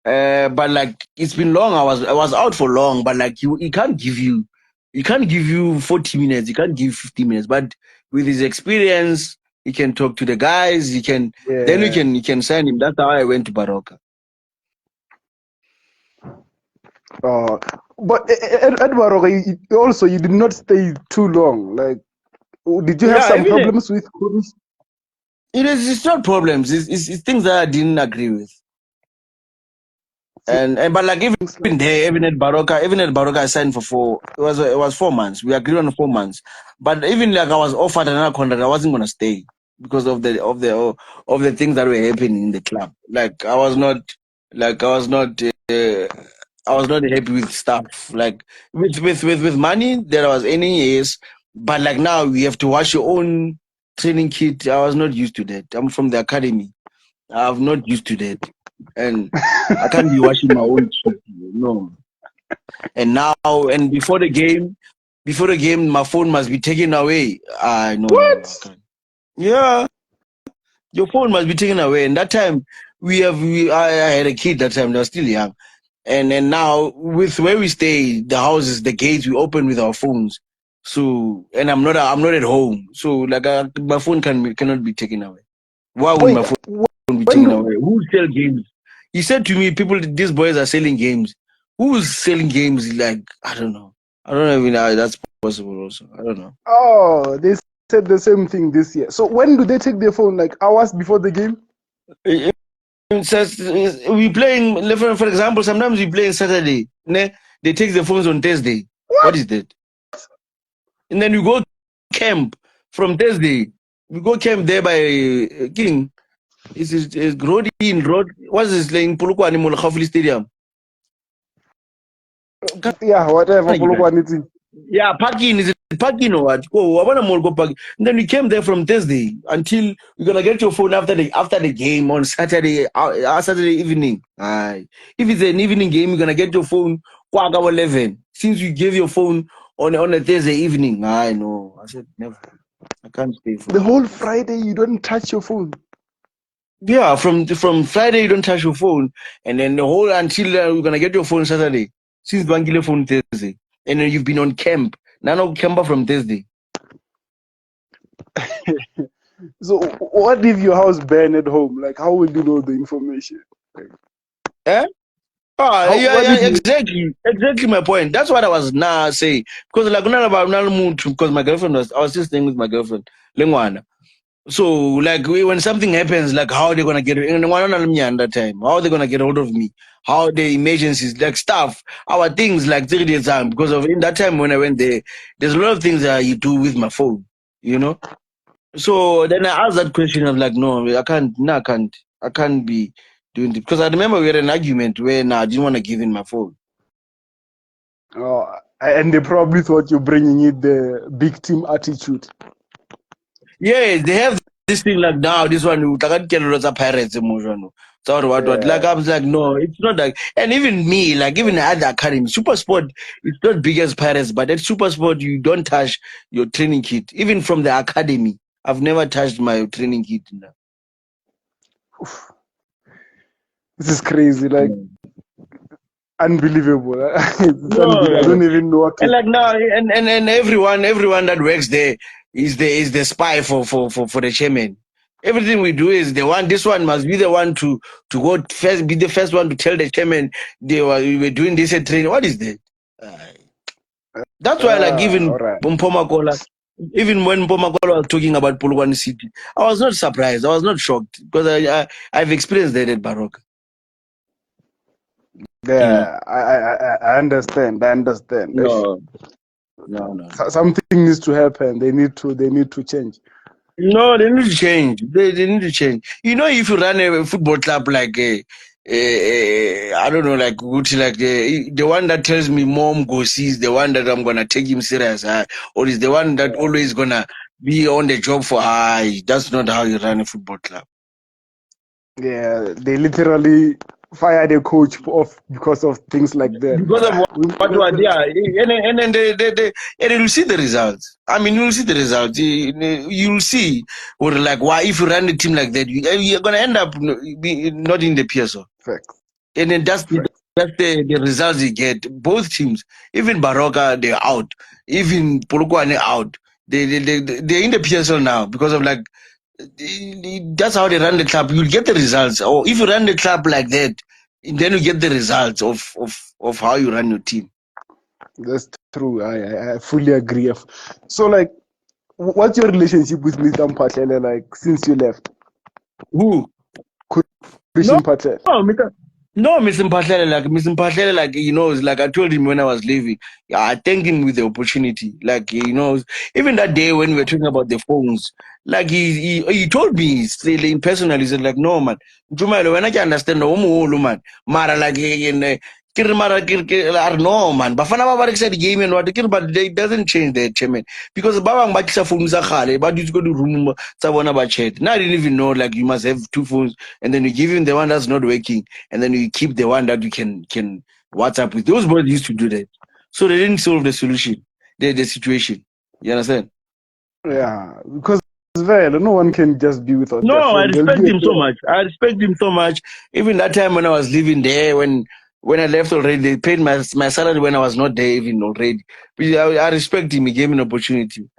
But like it's been long. I was out for long, but like he can't give you 40 minutes. He can't give you 50 minutes. But with his experience, he can talk to the guys. He can then Yeah. you can sign him. That's how I went to Baroka. Uh, but at Baroka, you did not stay too long. Like, did you have Yeah, some even problems with Kurus? it's not problems. It's things that I didn't agree with. And but like Things like, even there, even at Baroka, I signed for four. It was 4 months. We agreed on 4 months. But even like I was offered another contract, I wasn't gonna stay because of the things that were happening in the club. Like I was not happy with stuff. Like with money, there was any yes, but like now you have to wash your own training kit. I was not used to that. I'm from the academy. I'm not used to that, and I can't be washing my own shit. No. And now, and before the game, my phone must be taken away. No, I what? can't. Yeah, your phone must be taken away. And that time, I had a kid that time. They were still young, and now with where we stay, the houses, the gates, we open with our phones. So, and I'm not at home. So, like, my phone cannot be taken away. Why would Wait, my phone be when taken do away? Who sell games? He said to me, these boys are selling games. Who's selling games? Like, I don't know. I don't know even how that's possible also. I don't know. they said the same thing this year. So when do they take their phone? Like hours before the game? It says we playing, for example, sometimes we play on Saturday. Ne? They take the phones on Thursday. What What? is that? And then you go camp from Thursday. We go camp there by King. It's road in road. What's this in Polokwane Molokafuli Stadium? Yeah, whatever. You guys. Polokwane it's Yeah, parking is it parking or what? Oh, I wanna go parking. And then we came there from Thursday until you're gonna get your phone after the game on Saturday evening. Aye. If it's an evening game, you're gonna get your phone quarter 11. Since you gave your phone on a Thursday evening, I know. I said never. I can't stay for the it. whole Friday you don't touch your phone. Yeah, from Friday you don't touch your phone, and then the whole until you're gonna get your phone Saturday. Since Bangile phone Thursday, and then you've been on camp. Now no camper from Thursday. So what if your house burned at home? Like how will you know the information? Like, Eh? Ah, how yeah, what yeah, if you exactly my point. That's what I was now saying because like none about because my girlfriend I was just staying with my girlfriend, Lengwana. So like when something happens, like how are they gonna get it? And one on me at that time, how are they gonna get hold of me? How the emergencies, like stuff, our things like 30 time because of in that time when I went there, there's a lot of things that you do with my phone, you know. So then I asked that question. I'm like, no, I can't, no, I can't be doing it because I remember we had an argument where I didn't want to give in my phone. and they probably thought you're bringing it the big team attitude. Yeah, they have this thing like now, this one, I can't get lots of pirates emotion. So what? Like Yeah. I was like, no, it's not like, and even me, like even at the academy, super sport, it's not big as pirates, but at super sport, you don't touch your training kit. Even from the academy, I've never touched my training kit. This is crazy, like No. unbelievable. It's unbelievable. I No. don't even know what And to. like now, and everyone that works there is the spy for the chairman. Everything we do is the one. This one must be the one to go first, be the first one to tell the chairman we were doing this at training. What is that? That's why, like All even right. Mpomakola, even when Mpomakola was talking about Polokwane City, I was not surprised. I was not shocked because I've experienced that at Baroka. You know, Yeah, I understand. I understand. no, no. Something needs to happen. They need to change. No, they need to change. They need to change. You know, if you run a football club like I don't know, like Gucci, like the one that tells me mom go see is the one that I'm gonna take him serious, or is the one that always gonna be on the job for that's not how you run a football club. Yeah, they literally fired a coach off because of things like that. Because of what yeah, and then and you'll see the results. I mean, you'll see the results. You'll see, or like why if you run a team like that, you're gonna end up not in the PSO. Facts. And then Facts. that's the results you get. Both teams, even Baroka, they're out. Even Polokwane out. They're in the PSL now because of like that's how they run the club. You'll get the results. Or if you run the club like that, then you get the results of how you run your team. That's true. I fully agree. So, like, what's your relationship with Mr. Mphatlele like since you left? Who? No, Christian Mphatlele. no, Mr. Mphatlele, like, like I told him when I was leaving, yeah, I thanked him with the opportunity. Like, even that day when we were talking about the phones, like he told me straight in personal, he said, like, no, man, Ntshumayelo, when I can understand, no, man, Mara, like, no, man, Bafana Baba said the game and what, but it doesn't change the chairman because Baba Mbakisa phones are hard, but you go to room, someone about chat. Now I didn't even know, like, you must have two phones and then you give him the one that's not working and then you keep the one that you can WhatsApp with. Those boys used to do that. So they didn't solve the solution, the situation. You understand? Yeah, because no one can just be without No, their I phone. They'll respect be at him so the much. I respect him so much. Even that time when I was living there, when I left already, they paid my salary when I was not there even already. But I respect him. He gave me an opportunity.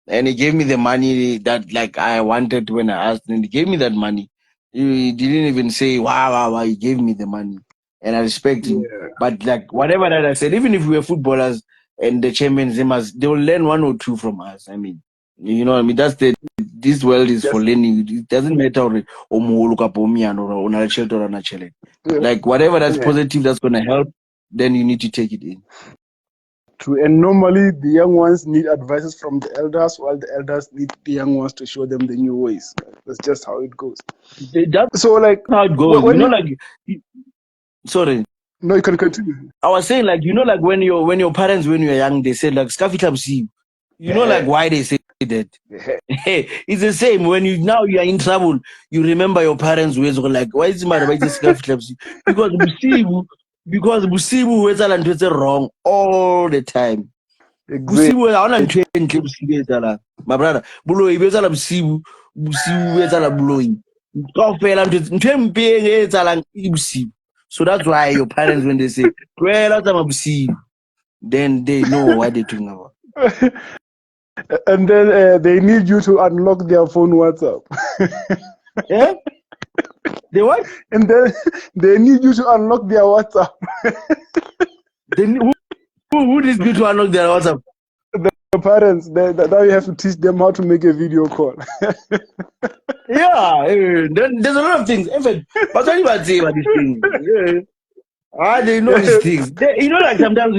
And he gave me the money that like I wanted when I asked him. He gave me that money. He didn't even say wow. He gave me the money, and I respect him. yeah. But like whatever that I said, even if we were footballers and the champions, they will learn one or two from us. I mean, you know what I mean? That's this world is for Yes. learning. It doesn't matter or umuhulu kapa umyano or unachete or unachele. Yeah. Like whatever that's Yeah. positive that's gonna help, then you need to take it in. True. And normally the young ones need advices from the elders, while the elders need the young ones to show them the new ways. That's just how it goes. That's So, like, how it goes. when you Sorry. no, you can continue. I was saying, like, like when your parents, when you were young, they said like "Skafitapsi." Like why they say that? It's the same when you are in trouble. You remember your parents' ways. Like, why is it matter? Why is it Skafitapsi? Because Busibu was wrong all the time. Exactly. Busibu was my brother. Bulo ibezala Busibu bezala blowing. So that's why your parents, when they say, then they know what they're talking about. And then they need you to unlock their phone WhatsApp. Yeah? They what? And then they need you to unlock their WhatsApp. Who needs you to unlock their WhatsApp? The parents. Now you have to teach them how to make a video call. Yeah, then there's a lot of things. In fact, but what about these things? Yeah. They know these things. Like sometimes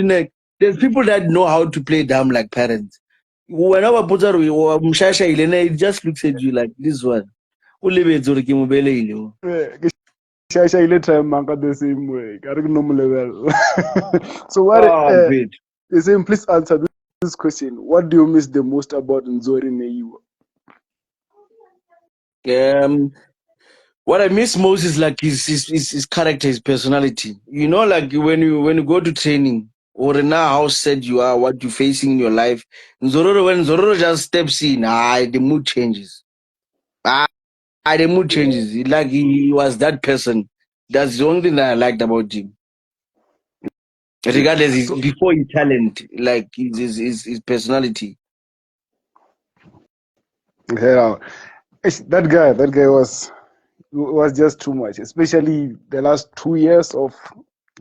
there's people that know how to play dumb like parents. Whenever Puzaru or Mshasha Ilene, it just looks at you like this one. Shasha ile manga the same way. So what? Great. Please answer this question. What do you miss the most about Nzori Neiwa? What I miss most is like his character, his personality. Like when you go to training or now how sad you are, what you're facing in your life. When Zororo just steps in, the mood changes. The mood changes. Like he was that person. That's the only thing that I liked about him. Regardless, before his talent, like his personality. Yeah, that guy was just too much, especially the last 2 years of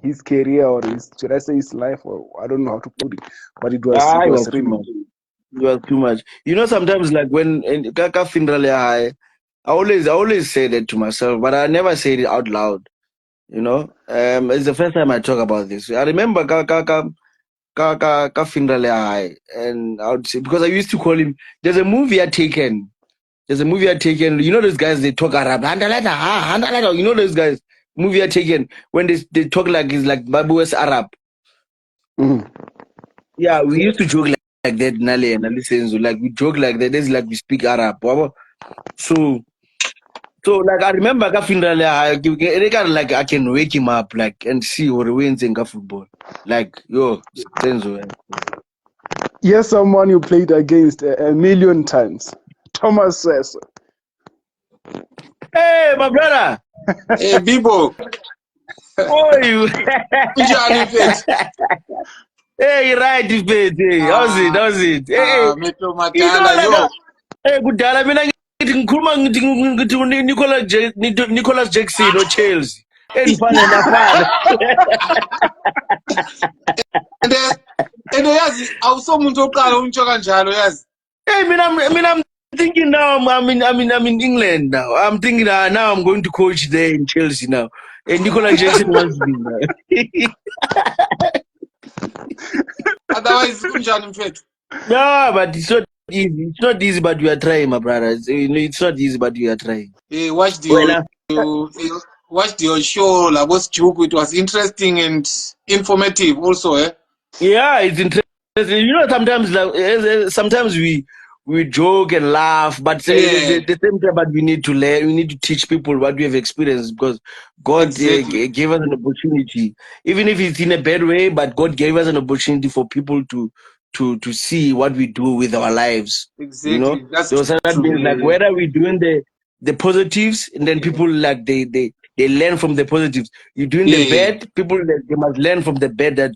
his career, or should I say his life, or I don't know how to put it, but it was too much. It was too much. Sometimes like when Kaka Findrale High, I always say that to myself, but I never say it out loud. It's the first time I talk about this. I remember Kaka Findrale High, and I would say, because I used to call him. There's a movie I taken. Those guys, they talk Arab. Those guys. Movie I taken when they talk like it's like Babu's Arab. Mm-hmm. Yeah, we used to joke like that, Nale and listen. Like we joke like that. It's like we speak Arab. So like I remember like I can wake him up like and see what he wins in football. Like Senzo. Yes, someone you played against a million times. Thomas says. Hey, my brother. Hey, Bibo. Oh, you. Hey, right, Ifet. Hey, how's it? Hey, hey, good day. I mean, Nicolas Jackson or Chelsea. And fun. And yazi awusomuntu oqala untsho kanjalo yazi. Hey, I'm thinking now. I'm in England now. I'm thinking now I'm going to coach there in Chelsea now. And Nicolas Jackson wants me now. Otherwise, kunjani mfethu? No, but it's not easy. It's not easy, but we are trying, my brother. It's not easy, but we are trying. Hey, watched your show, Labos Juku. It was interesting and informative also, eh? Yeah, it's interesting. Sometimes we joke and laugh, but at the same time, but we need to learn. We need to teach people what we have experienced, because God gave us an opportunity, even if it's in a bad way. But God gave us an opportunity for people to see what we do with our lives. Exactly. That's true. Like whether we're doing the positives, and then people like they learn from the positives. You're doing the bad, people they must learn from the bad that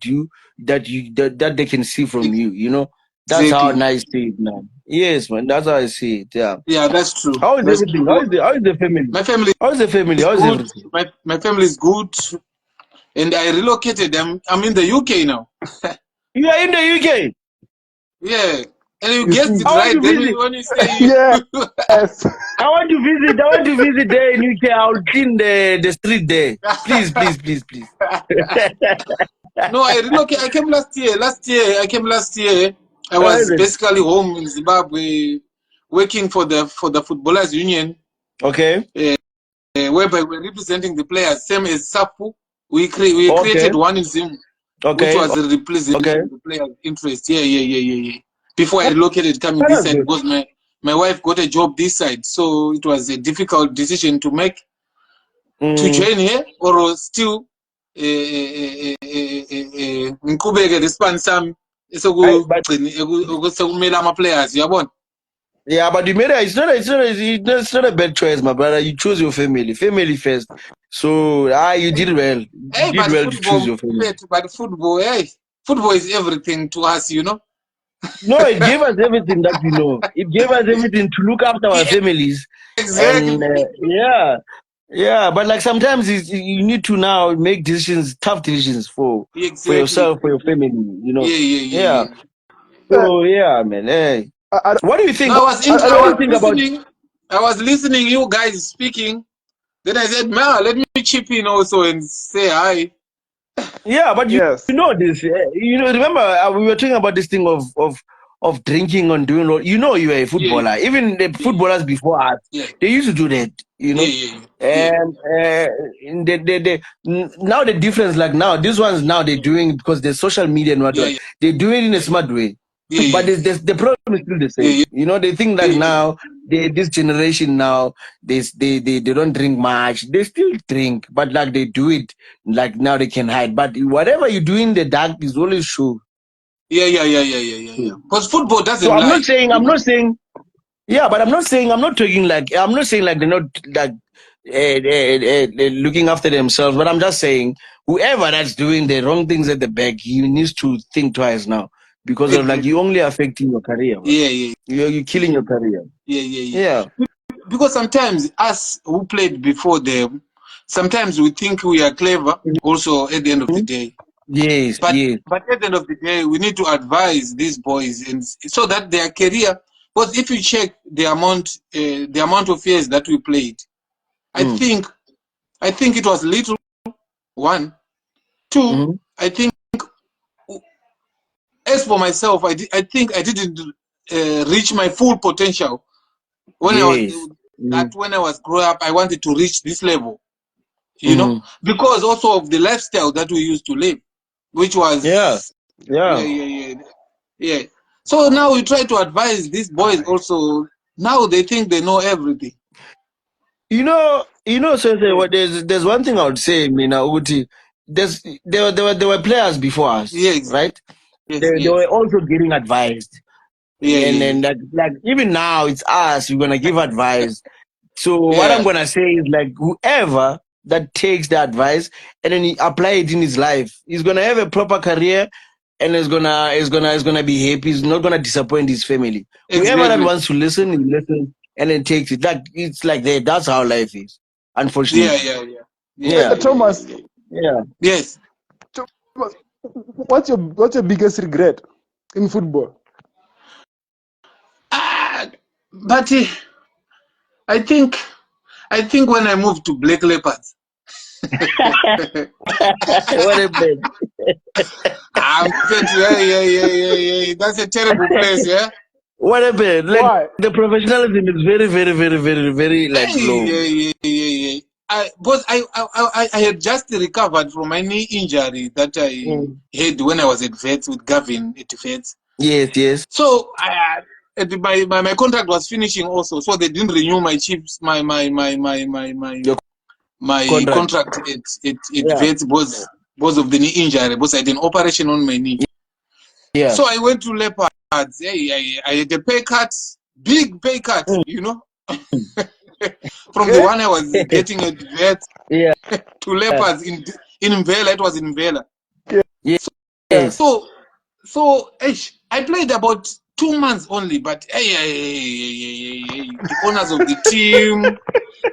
they can see from you. That's how I see it now. Yes, man. That's how I see it. Yeah. Yeah, that's true. How is everything? How is the family? My family. How's the family? How's everything? My family is good, and I relocated them. I'm in the UK now. You are in the UK. Yeah, and you guessed it right. Then when you say yes. I want to visit there in UK. I'll clean the street there. Please. No, I relocate. I came last year. I came last year. I Is was it? basically home in Zimbabwe, working for the Footballers Union, Okay. whereby we're representing the players, same as SAPU. We Okay. created one in Zim, which Okay. was Okay. representing the players' interest. Yeah. Before I relocated coming this That's side, good. because my wife got a job this side, so it was a difficult decision to make, to join here or still ngiqhubeke lesibani sami But sekumele ama-players uyabona. yeah, but you made it. It's not a bad choice, my brother. You choose your family. Family first. So you did well. You Hey, did but well to choose your family. football, hey, football is everything to us, you know. No, it gave us everything that we know. It gave us everything to look after our Yeah, families. And exactly. yeah. But like sometimes you need to now make decisions, tough decisions for Exactly. yourself, for your family. Yeah. Yeah. Uh, So yeah, man. Hey, I, what do you think? No, What do you think about? I was listening you guys speaking. Then I said, man, let me chip in also and say hi. Yeah, but yes. you know this. Remember we were talking about this thing of drinking and doing all. You know, you were a Yeah, footballer. Even the yeah, footballers before us, yeah, they used to do that. yeah. And now the difference, like now, these ones now they're doing because there's social media and Yeah, whatnot. yeah, They do it in a smart way. yeah, But yeah, the problem is still the yeah, same. They think like yeah, yeah. now this generation now they don't drink much. They still drink, but like they do it like now they can hide. But whatever you do in the dark is always show. Yeah. Because football So doesn't lie, I'm you know. not saying yeah, but I'm not saying like they're not like looking after themselves. But I'm just saying whoever that's doing the wrong things at the back, he needs to think twice now because of like you Exactly. only affecting your career, man. Yeah. You're killing your career. Yeah. Yeah. Because sometimes us who played before them, sometimes we think we are clever also at the end of the day. Yes. But Yes. at the end of the day, we need to advise these boys and so that their career. Because if you check the amount of years that we played, I Mm. think it was little. One, two. Mm-hmm. I think as for myself, I think I didn't reach my full potential when I was Yes. that when I was growing up. I wanted to reach this level, Mm-hmm. because also of the lifestyle that we used to live, which Yeah. was Yeah. yeah. So now we try to advise these boys also. Now they think they know everything. So what there's one thing I would say, Mina Uti. There were players before us, Yeah, right? They yes. were also getting advised. And Yeah. then like even now it's us, we're gonna give advice. So what I'm Yeah. gonna say is like whoever that takes the advice and then he apply it in his life, he's gonna have a proper career and is gonna be happy. He's not gonna disappoint his family. Whoever that Exactly. wants to listen, he listens and then takes it. Like it's like that. That's how life is. Yeah. Unfortunately. Yeah. Yeah. Yeah. Thomas, Yeah. Yes. Thomas, what's your biggest regret in football? Ah, but I think when I moved to Black Leopards. What a bit. I'm fit. Yeah. That's a terrible place, yeah. What a bit. Like Why? the professionalism is very, very, very, very, very like Hey, low. yeah. I had just recovered from my knee injury that I Mm. had when I was at Vets with Gavin at Vets. Yes. So my contract was finishing also, so they didn't renew my chips Your my contract. contract at Yeah. Vets because of the knee injury, because I had an operation on my knee. Yeah. So I went to Leopards. Hey, I had a pay cut, big pay cut, from the Okay. one I was getting at Vets Yeah. to Leopards in Mvela. It was in Mvela. Yes. So I played about 2 months only, but the owners of the team,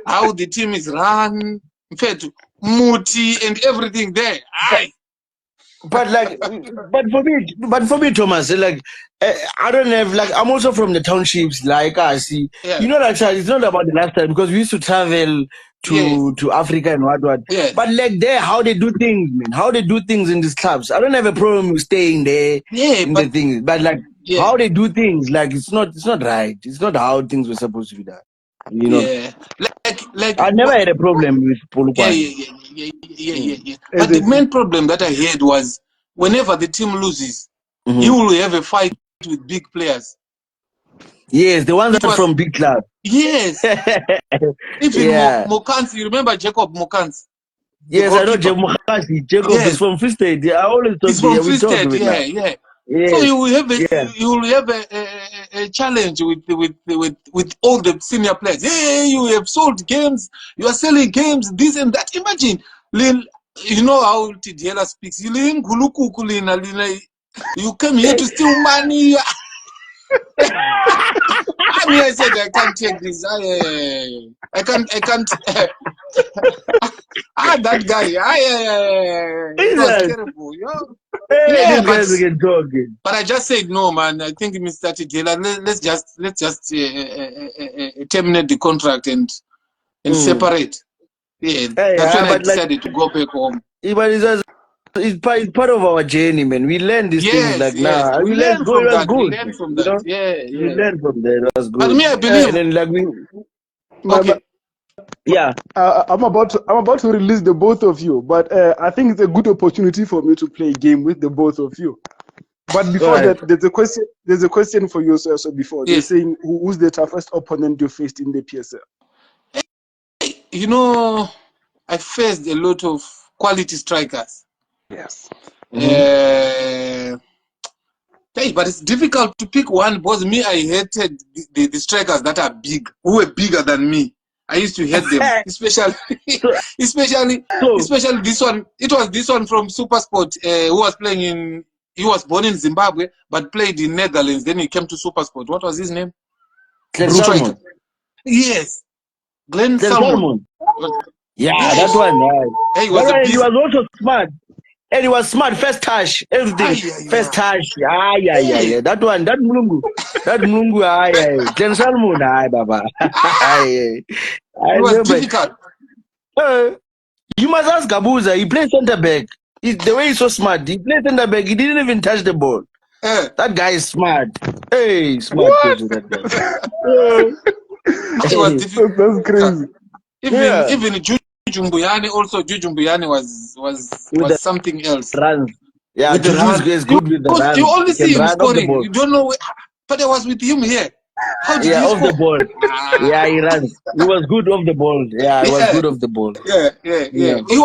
how the team is run, in fact, Muti and everything there. But like, but for me, Thomas, like, I don't have like, I'm also from the townships. Like, I see, Yeah, like, it's not about the lifestyle because we used to travel to Africa and what. Yes. But like there, how they do things, man. How they do things in these clubs. I don't have a problem with staying there in the things. But like how they do things, like it's not right. It's not how things were supposed to be done. You know? Yeah. Like I never had a problem with Polokwane. Yeah. But the main problem that I had was whenever the team loses, he will have a fight with big players. Yes, the ones that are from big clubs. Yes. Even Mokans, you remember Jacob Mokans? Yes, I know Jacob is from Free State. I always talk to him. He's from Free State, yeah. Yes. So you will have a challenge with all the senior players. Hey, you have sold games, you are selling games, this and that. Imagine, you know how Tidiela speaks. You came here to steal money. I said I can't take this. I can't. That guy. It was terrible. But I just said no, man. I think Mr. Tidela, let's just terminate the contract and separate. Yeah, that's when I decided to go back home. It's part of our journey, man. We learn these things like now. We learn from that. We learn from that. We learn from that. That's good. But me, I believe. And then, like I'm about to release the both of you, but I think it's a good opportunity for me to play a game with the both of you. But before that, there's a question for you. So before they're saying who's the toughest opponent you faced in the PSL? You know, I faced a lot of quality strikers. Yes. But it's difficult to pick one because me, I hated the strikers that are big, who were bigger than me. I used to hate them, especially this one. It was this one from SuperSport who was playing in. He was born in Zimbabwe but played in Netherlands. Then he came to SuperSport. What was his name? Glenn Salmon. Yes, Glenn Salmon. Yeah, that one. Hey, he was also smart. And he was smart. First touch, everything. First touch. Yeah. That one, that Mlungu. Glenn Salmon, Baba. It was difficult. You must ask Gabuza. He played center back. The way he's so smart. He played center back. He didn't even touch the ball. That guy is smart. Hey, smart. What? It was difficult. That's crazy. Even Jujumbuyani also. Jujumbuyani was something else. Runs. Yeah, Juju is good with the runs. You only see him scoring. You don't know. But I was with him here. How did he off score? The ball. Yeah, he runs. He was good off the ball. Yeah, he was good off the ball. Yeah. He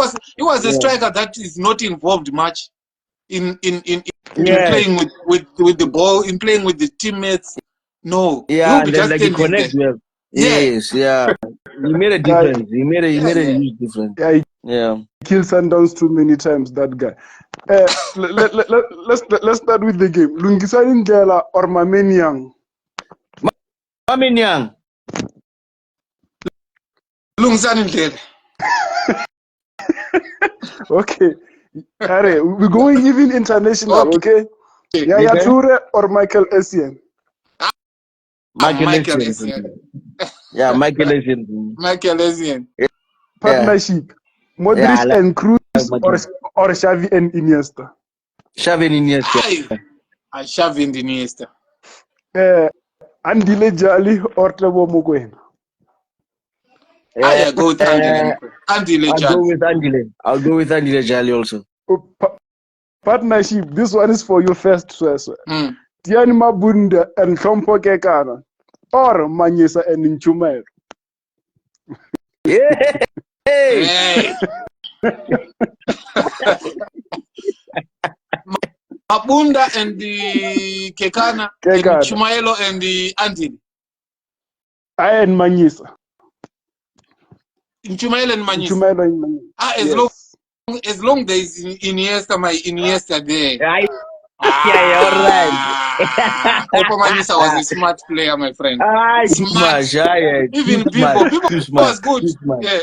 was a striker that is not involved much in playing with the ball, in playing with the teammates. No. Yeah, and then, like he connects well. Yes, yeah. He made a difference. He made a huge difference. Yeah. He killed Sundowns too many times, that guy. Let's start with the game. Lungisani Ndlela or Mameniang? Mameniang. Lungisani Ndlela. Okay. We're going even international, okay? Yaya Toure or Michael Essien? Michael Essien. Yeah, Michael Essien. Michael Essien. Partnership. Modric and Cruz or Xavi and Iniesta? Xavi and Iniesta. Xavi and Iniesta. Andile Jali or Tebo Mokoena? I go with Andile Jali. I'll go with Andile Jali also. Partnership. This one is for you first, Tiani Mabunda and Trompo Kekana or Manyesa and Ntshumayelo? Yeah. Hey. Mabunda and the Kekana. And Ntshumayelo and the Andile. I and Manyesa. Ntshumayelo and Manyesa. As long there is Iniesta, my Iniesta there. All right. Opa Manyesa was a smart player, my friend. Smart. Even people was good. Yeah.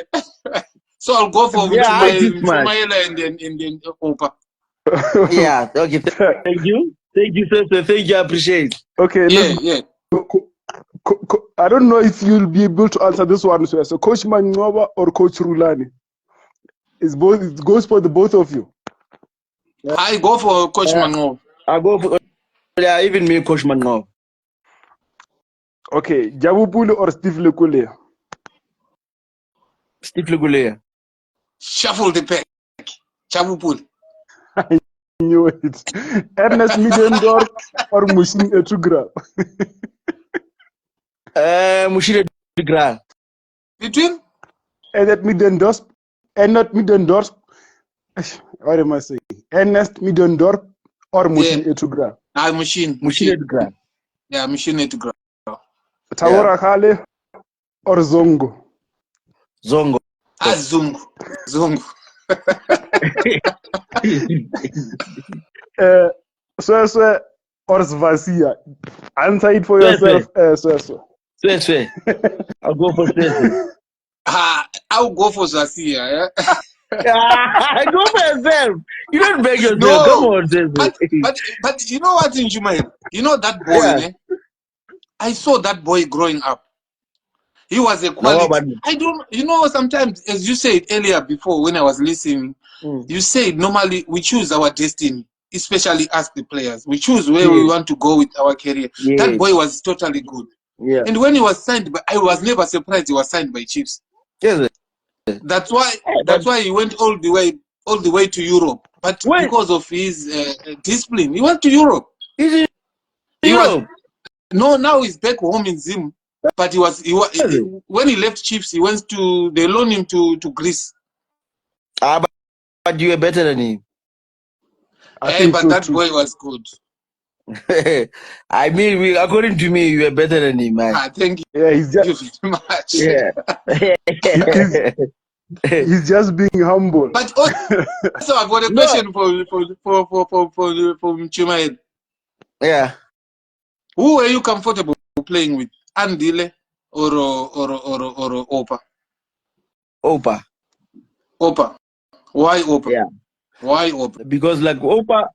So I'll go for Ntshumayelo and then Opa. Yeah. Okay. Thank you. Thank you, sir. Thank you. I appreciate it. Okay. I don't know if you'll be able to answer this one. So Coach Mangoba or Coach Rulani? It's both. It goes for the both of you. I go for Coach Mangoba. I go for even me, Coach Mangoba. Okay, Jabupule or Steve Lekule? Steve Lekule. Shuffle the pack. Jabupule. I knew it. Ernest Middendorf or Mushin Etugra? Mushin Etugra. Between? Ernest Middendorf. What am I saying? Ernest Middendorf or Mushin Etugra? Mushin Etugra. Yeah, Mushin Etugra. Tawora Khale or Zongo? Zongo. Zongo. Sweswe or Svasia? Answer it for yourself, Sweswe. Sweswe. I'll go for Sweswe. I'll go for Svasia. I go for yourself. You don't beg yourself. No, come on, Sweswe. But you know what, Ntshumayelo? You know that boy, I saw that boy growing up. He was a quality. Sometimes, as you said earlier before when I was listening, you said normally we choose our destiny, especially us the players. We choose where we want to go with our career. That boy was totally good. And when he was signed, I was never surprised he was signed by Chiefs. That's why he went all the way to Europe. But because of his discipline, he went to Europe. Now he's back home in Zim. But when he left Chiefs, they loaned him to Greece. But you were better than him. That boy was good. I mean, according to me, you were better than him, man. Thank you. Yeah, he's just very much. Yeah. he's just being humble. But also, I've got a question for Ntshumayelo. Yeah. Who are you comfortable playing with? Andile or Opa? Opa. Why Opa? Yeah. Why Opa? Because like Opa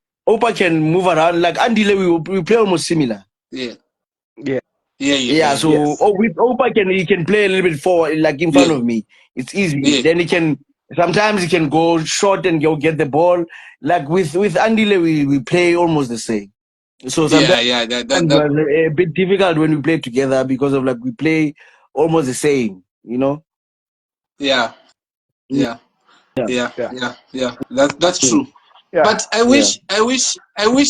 can move around. Like Andile, we play almost similar. Yeah. So with Opa he can play a little bit forward, like in front of me. It's easy. Then sometimes he can go short and go get the ball. Like with Andile, we play almost the same. So sometimes that was a bit difficult when we play together because of like we play almost the same, you know. Yeah. That's true. Yeah. But I wish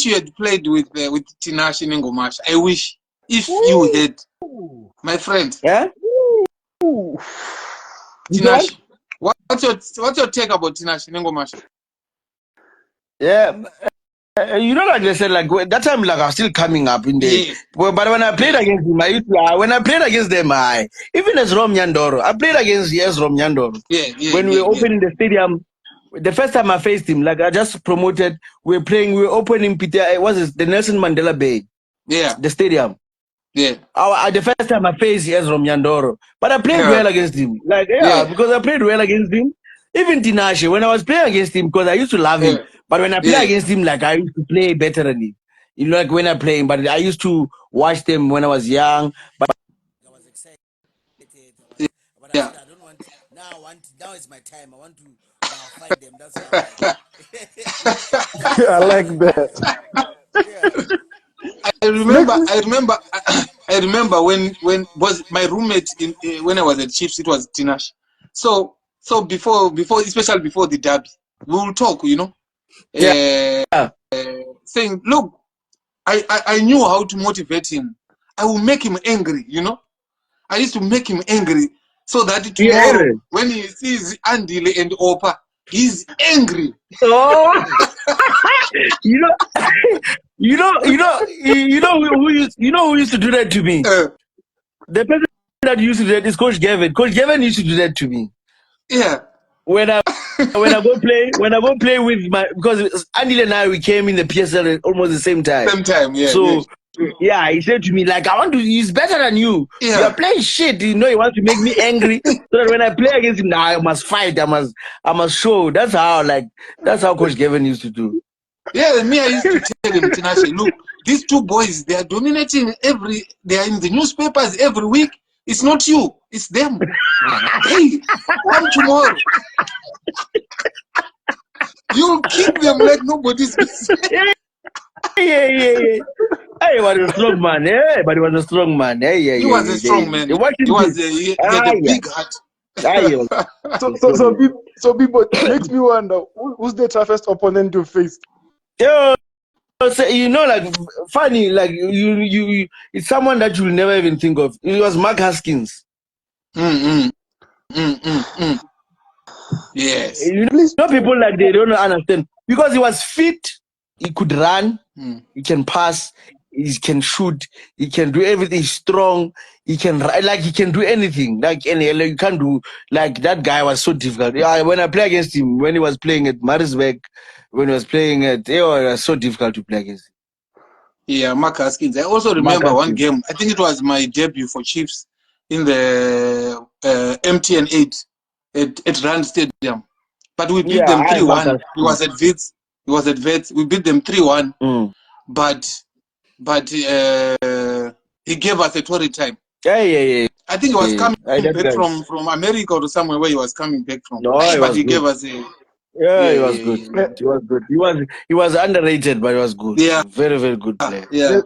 you had played with Tinashe Nengomasha. I wish if you had, my friend. Yeah. Tinashe, what's your take about Tinashe Nengomasha? Yeah. You know, like they said, like that time, like I was still coming up in there. Yeah. But when I played against him, even as Rom Nyandoro, I played against Rom Nyandoro. When we were opening the stadium, the first time I faced him, like I just promoted, we were opening Peter. It was the Nelson Mandela Bay. Yeah. The stadium. Yeah. The first time I faced Rom Nyandoro, but I played well against him. Because I played well against him. Even Tinashe, when I was playing against him, because I used to love him. But when I play against him, like I used to play better than him. You know, like when I play him, but I used to watch them when I was young. But I was excited. But I said, I don't want now is my time. I want to fight them. That's how I like that. I remember when was my roommate when I was at Chiefs, it was Tinashe. So before especially before the derby, we will talk, you know. Saying, look, I knew how to motivate him. I will make him angry, you know. I used to make him angry so that tomorrow when he sees Andile and Opa, he's angry. Oh, you know who used to do that to me? The person that used to do that is Coach Gavin. Coach Gavin used to do that to me. Yeah. When I go play with because Andile and I, we came in the PSL at almost the same time. Yeah. So he said to me, like, he's better than you. Yeah. You're playing shit. You know, he wants to make me angry. So that when I play against him, I must fight. I must show. That's how Coach Gavin used to do. Yeah, me, I used to tell him, Tinashe, look, these two boys, they are dominating they are in the newspapers every week. It's not you, it's them. Hey, come tomorrow. You'll kick them like nobody's business. Yeah. Hey, he was a strong man. Yeah, but he was a strong man. He was a strong man. He had a big heart. So people, it makes me wonder who's the toughest opponent you faced? Yeah. So, like funny, like you it's someone that you'll never even think of. It was Mark Haskins. Yes. People like they don't understand because he was fit. He could run. He can pass. He can shoot. He can do everything. He's strong. He can he can do anything. You can't do that guy was so difficult. When I play against him, when he was playing at Marisburg, when he was playing it was so difficult to play against him. Yeah, Mark Haskins. I also remember one game. I think it was my debut for Chiefs in the MTN 8 at Rand Stadium. But we beat them 3-1. He was at Wits. We beat them 3-1. But he gave us a torrid time. Yeah. I think he was coming back from America or somewhere where he was coming back from. No, but he gave us a... Yeah, he was good. He was good. He was underrated, but he was good. Yeah. Very, very good player. Yeah.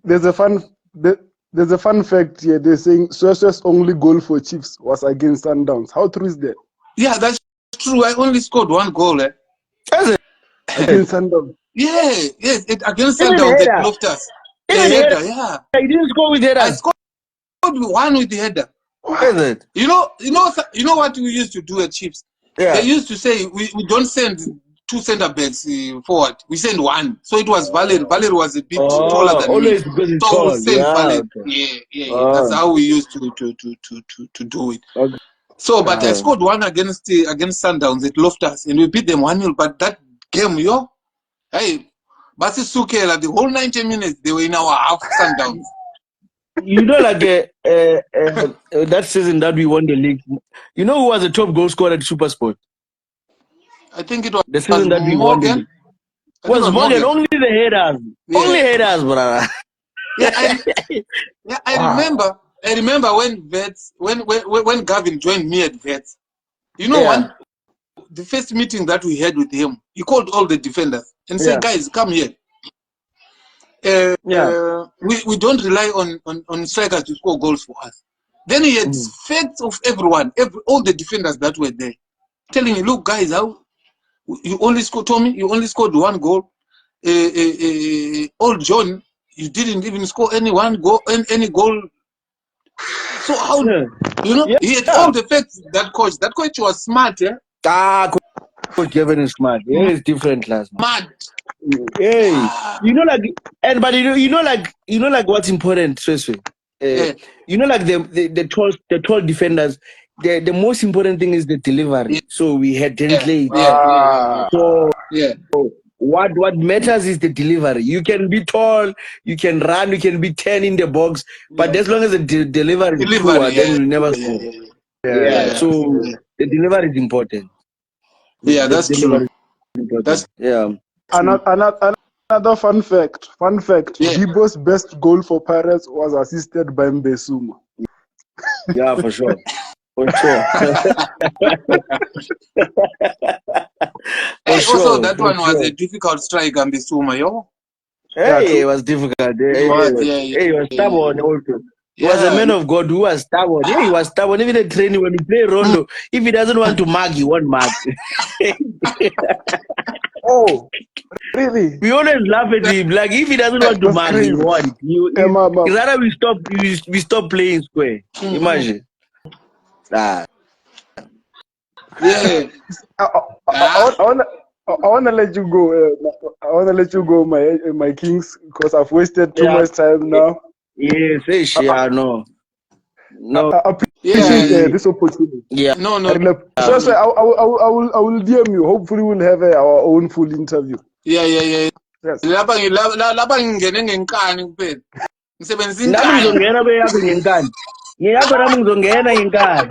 There's a fun fact here. They're saying Sweswe's only goal for Chiefs was against Sundowns. How true is that? Yeah, that's true. I only scored one goal. Is it? Against Sundowns. Yes, against Sundowns at Loftus. The header, yeah. He didn't score with header. I scored one with the header. Is it? You know what we used to do at Chiefs? Yeah. They used to say we don't send two center backs forward. We send one. So it was Valerie. Valerie was a bit taller than always me. Because it's so tall. we send Valerie. Okay. Yeah. That's how we used to do it. Okay. So, but I scored one against Sundowns at Loftus, and we beat them 1-0. But that game, hey, Basi Sukela, the whole 90 minutes they were in our half. Sundowns. That season that we won the league. You know who was the top goal scorer at SuperSport? I think it was the season that we won the league. Was Morgan. Only the headers. Yeah. Only headers, brother. I remember when when Gavin joined me at Vets. The first meeting that we had with him, he called all the defenders and said, "Guys, come here. We don't rely on strikers to score goals for us." Then he had facts of everyone, all the defenders that were there, telling me, "Look, guys, how you only scored, Tommy, you only scored one goal. Old John, you didn't even score any goal. So how he had all the facts." That coach was smart, Coach Gavin is smart. He is different class. Smart. Hey, what's important, Sweswe? The tall defenders. The most important thing is the delivery. So we had 10 plays. What matters is the delivery. You can be tall, you can run, you can be 10 in the box, but as long as the delivery is poor, then you'll never score. So the delivery is important. Yeah, that's true. Another fun fact. Debo's best goal for Pirates was assisted by Mbesuma. Yeah, for sure. Also, that one was a difficult strike, Mbesuma, yo. Hey, it was difficult. He was stubborn also. He was a man of God who was stubborn. Yeah, he was stubborn. Even in training, when he play Rondo, if he doesn't want to mark, he won't mark. Oh, really? We always laugh at him. Like, if he doesn't want to mark, he won't. Rather, we stop playing square. Imagine. I wanna let you go. My Kings, because I've wasted too much time now. Yes, no. I appreciate this opportunity. Yeah. No. So I will DM you. Hopefully, we'll have our own full interview. Yeah. Yes. Ngiyakho ngizongena ngenkani.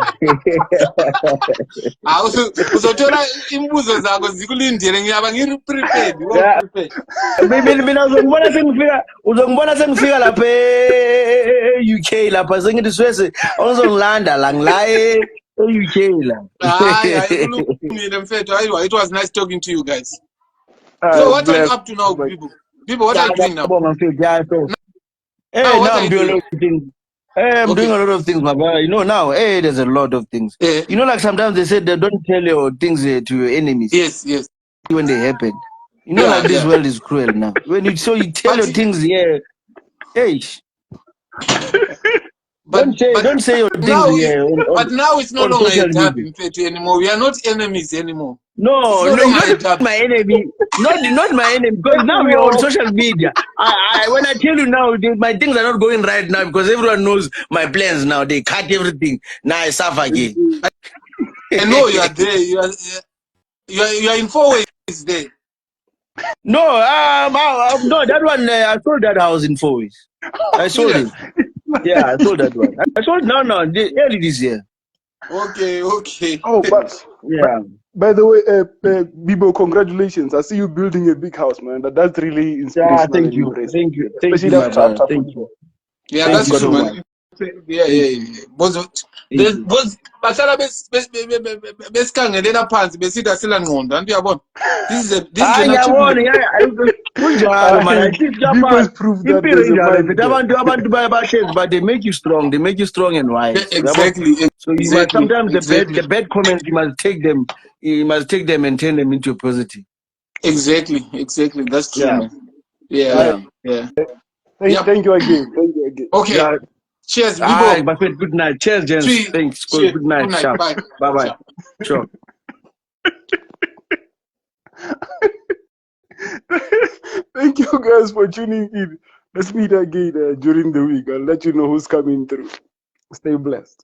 Uzotola imbuzo zakho zikulindele ngiyaba ngiri-prepared. Mina uzongibona sengifika lapha e-UK lapha sengithi swese awuzongilanda la ngila e-UK la. Hayi kulungile mfethu. It was nice talking to you guys. So what are you up to now, people? People, what are you doing now? Hey, now I'm doing a lot of things. Hey, I'm doing a lot of things, my brother. You know now, hey, there's a lot of things. You know, like sometimes they said they don't tell your things to your enemies. Yes. When they happen. You know, like this world is cruel now. When you tell your things here, hey. Don't say your things here. But now it's no longer a dab anymore. We are not enemies anymore. No, not my enemy. Not my enemy. Because now we are on social media. When I tell you now, my things are not going right now because everyone knows my plans now. They cut everything. Now I suffer again. I know you are there. You are in 4 ways there. No, no, that one I sold that house in 4 ways. I sold it. Yeah, I sold that one. I sold early this year. Okay. Oh, but yeah. By the way, Bibo, congratulations! I see you building a big house, man. That's really inspirational. Yeah, thank you. Thank you, my brother. Thank you. Yeah, that's true, man. Yeah. Both bahlala besikhangelela phansi besithi asila ngqondo anti uyabona. This is an achievement. Kunjalo man. People prove that there's a mind there. Abantu bayahlezi, but they make you strong. They make you strong and wise. Exactly. So you must sometimes the bad comments you must take them. You must take them and turn them into a positive. Exactly. That's true, man. Yeah. Thank you again. Okay. Yeah. Cheers, Bibo. Good night. Cheers, gents. Thanks. Good night. Bye. Sure. Thank you guys for tuning in. Let's meet again during the week. I'll let you know who's coming through. Stay blessed.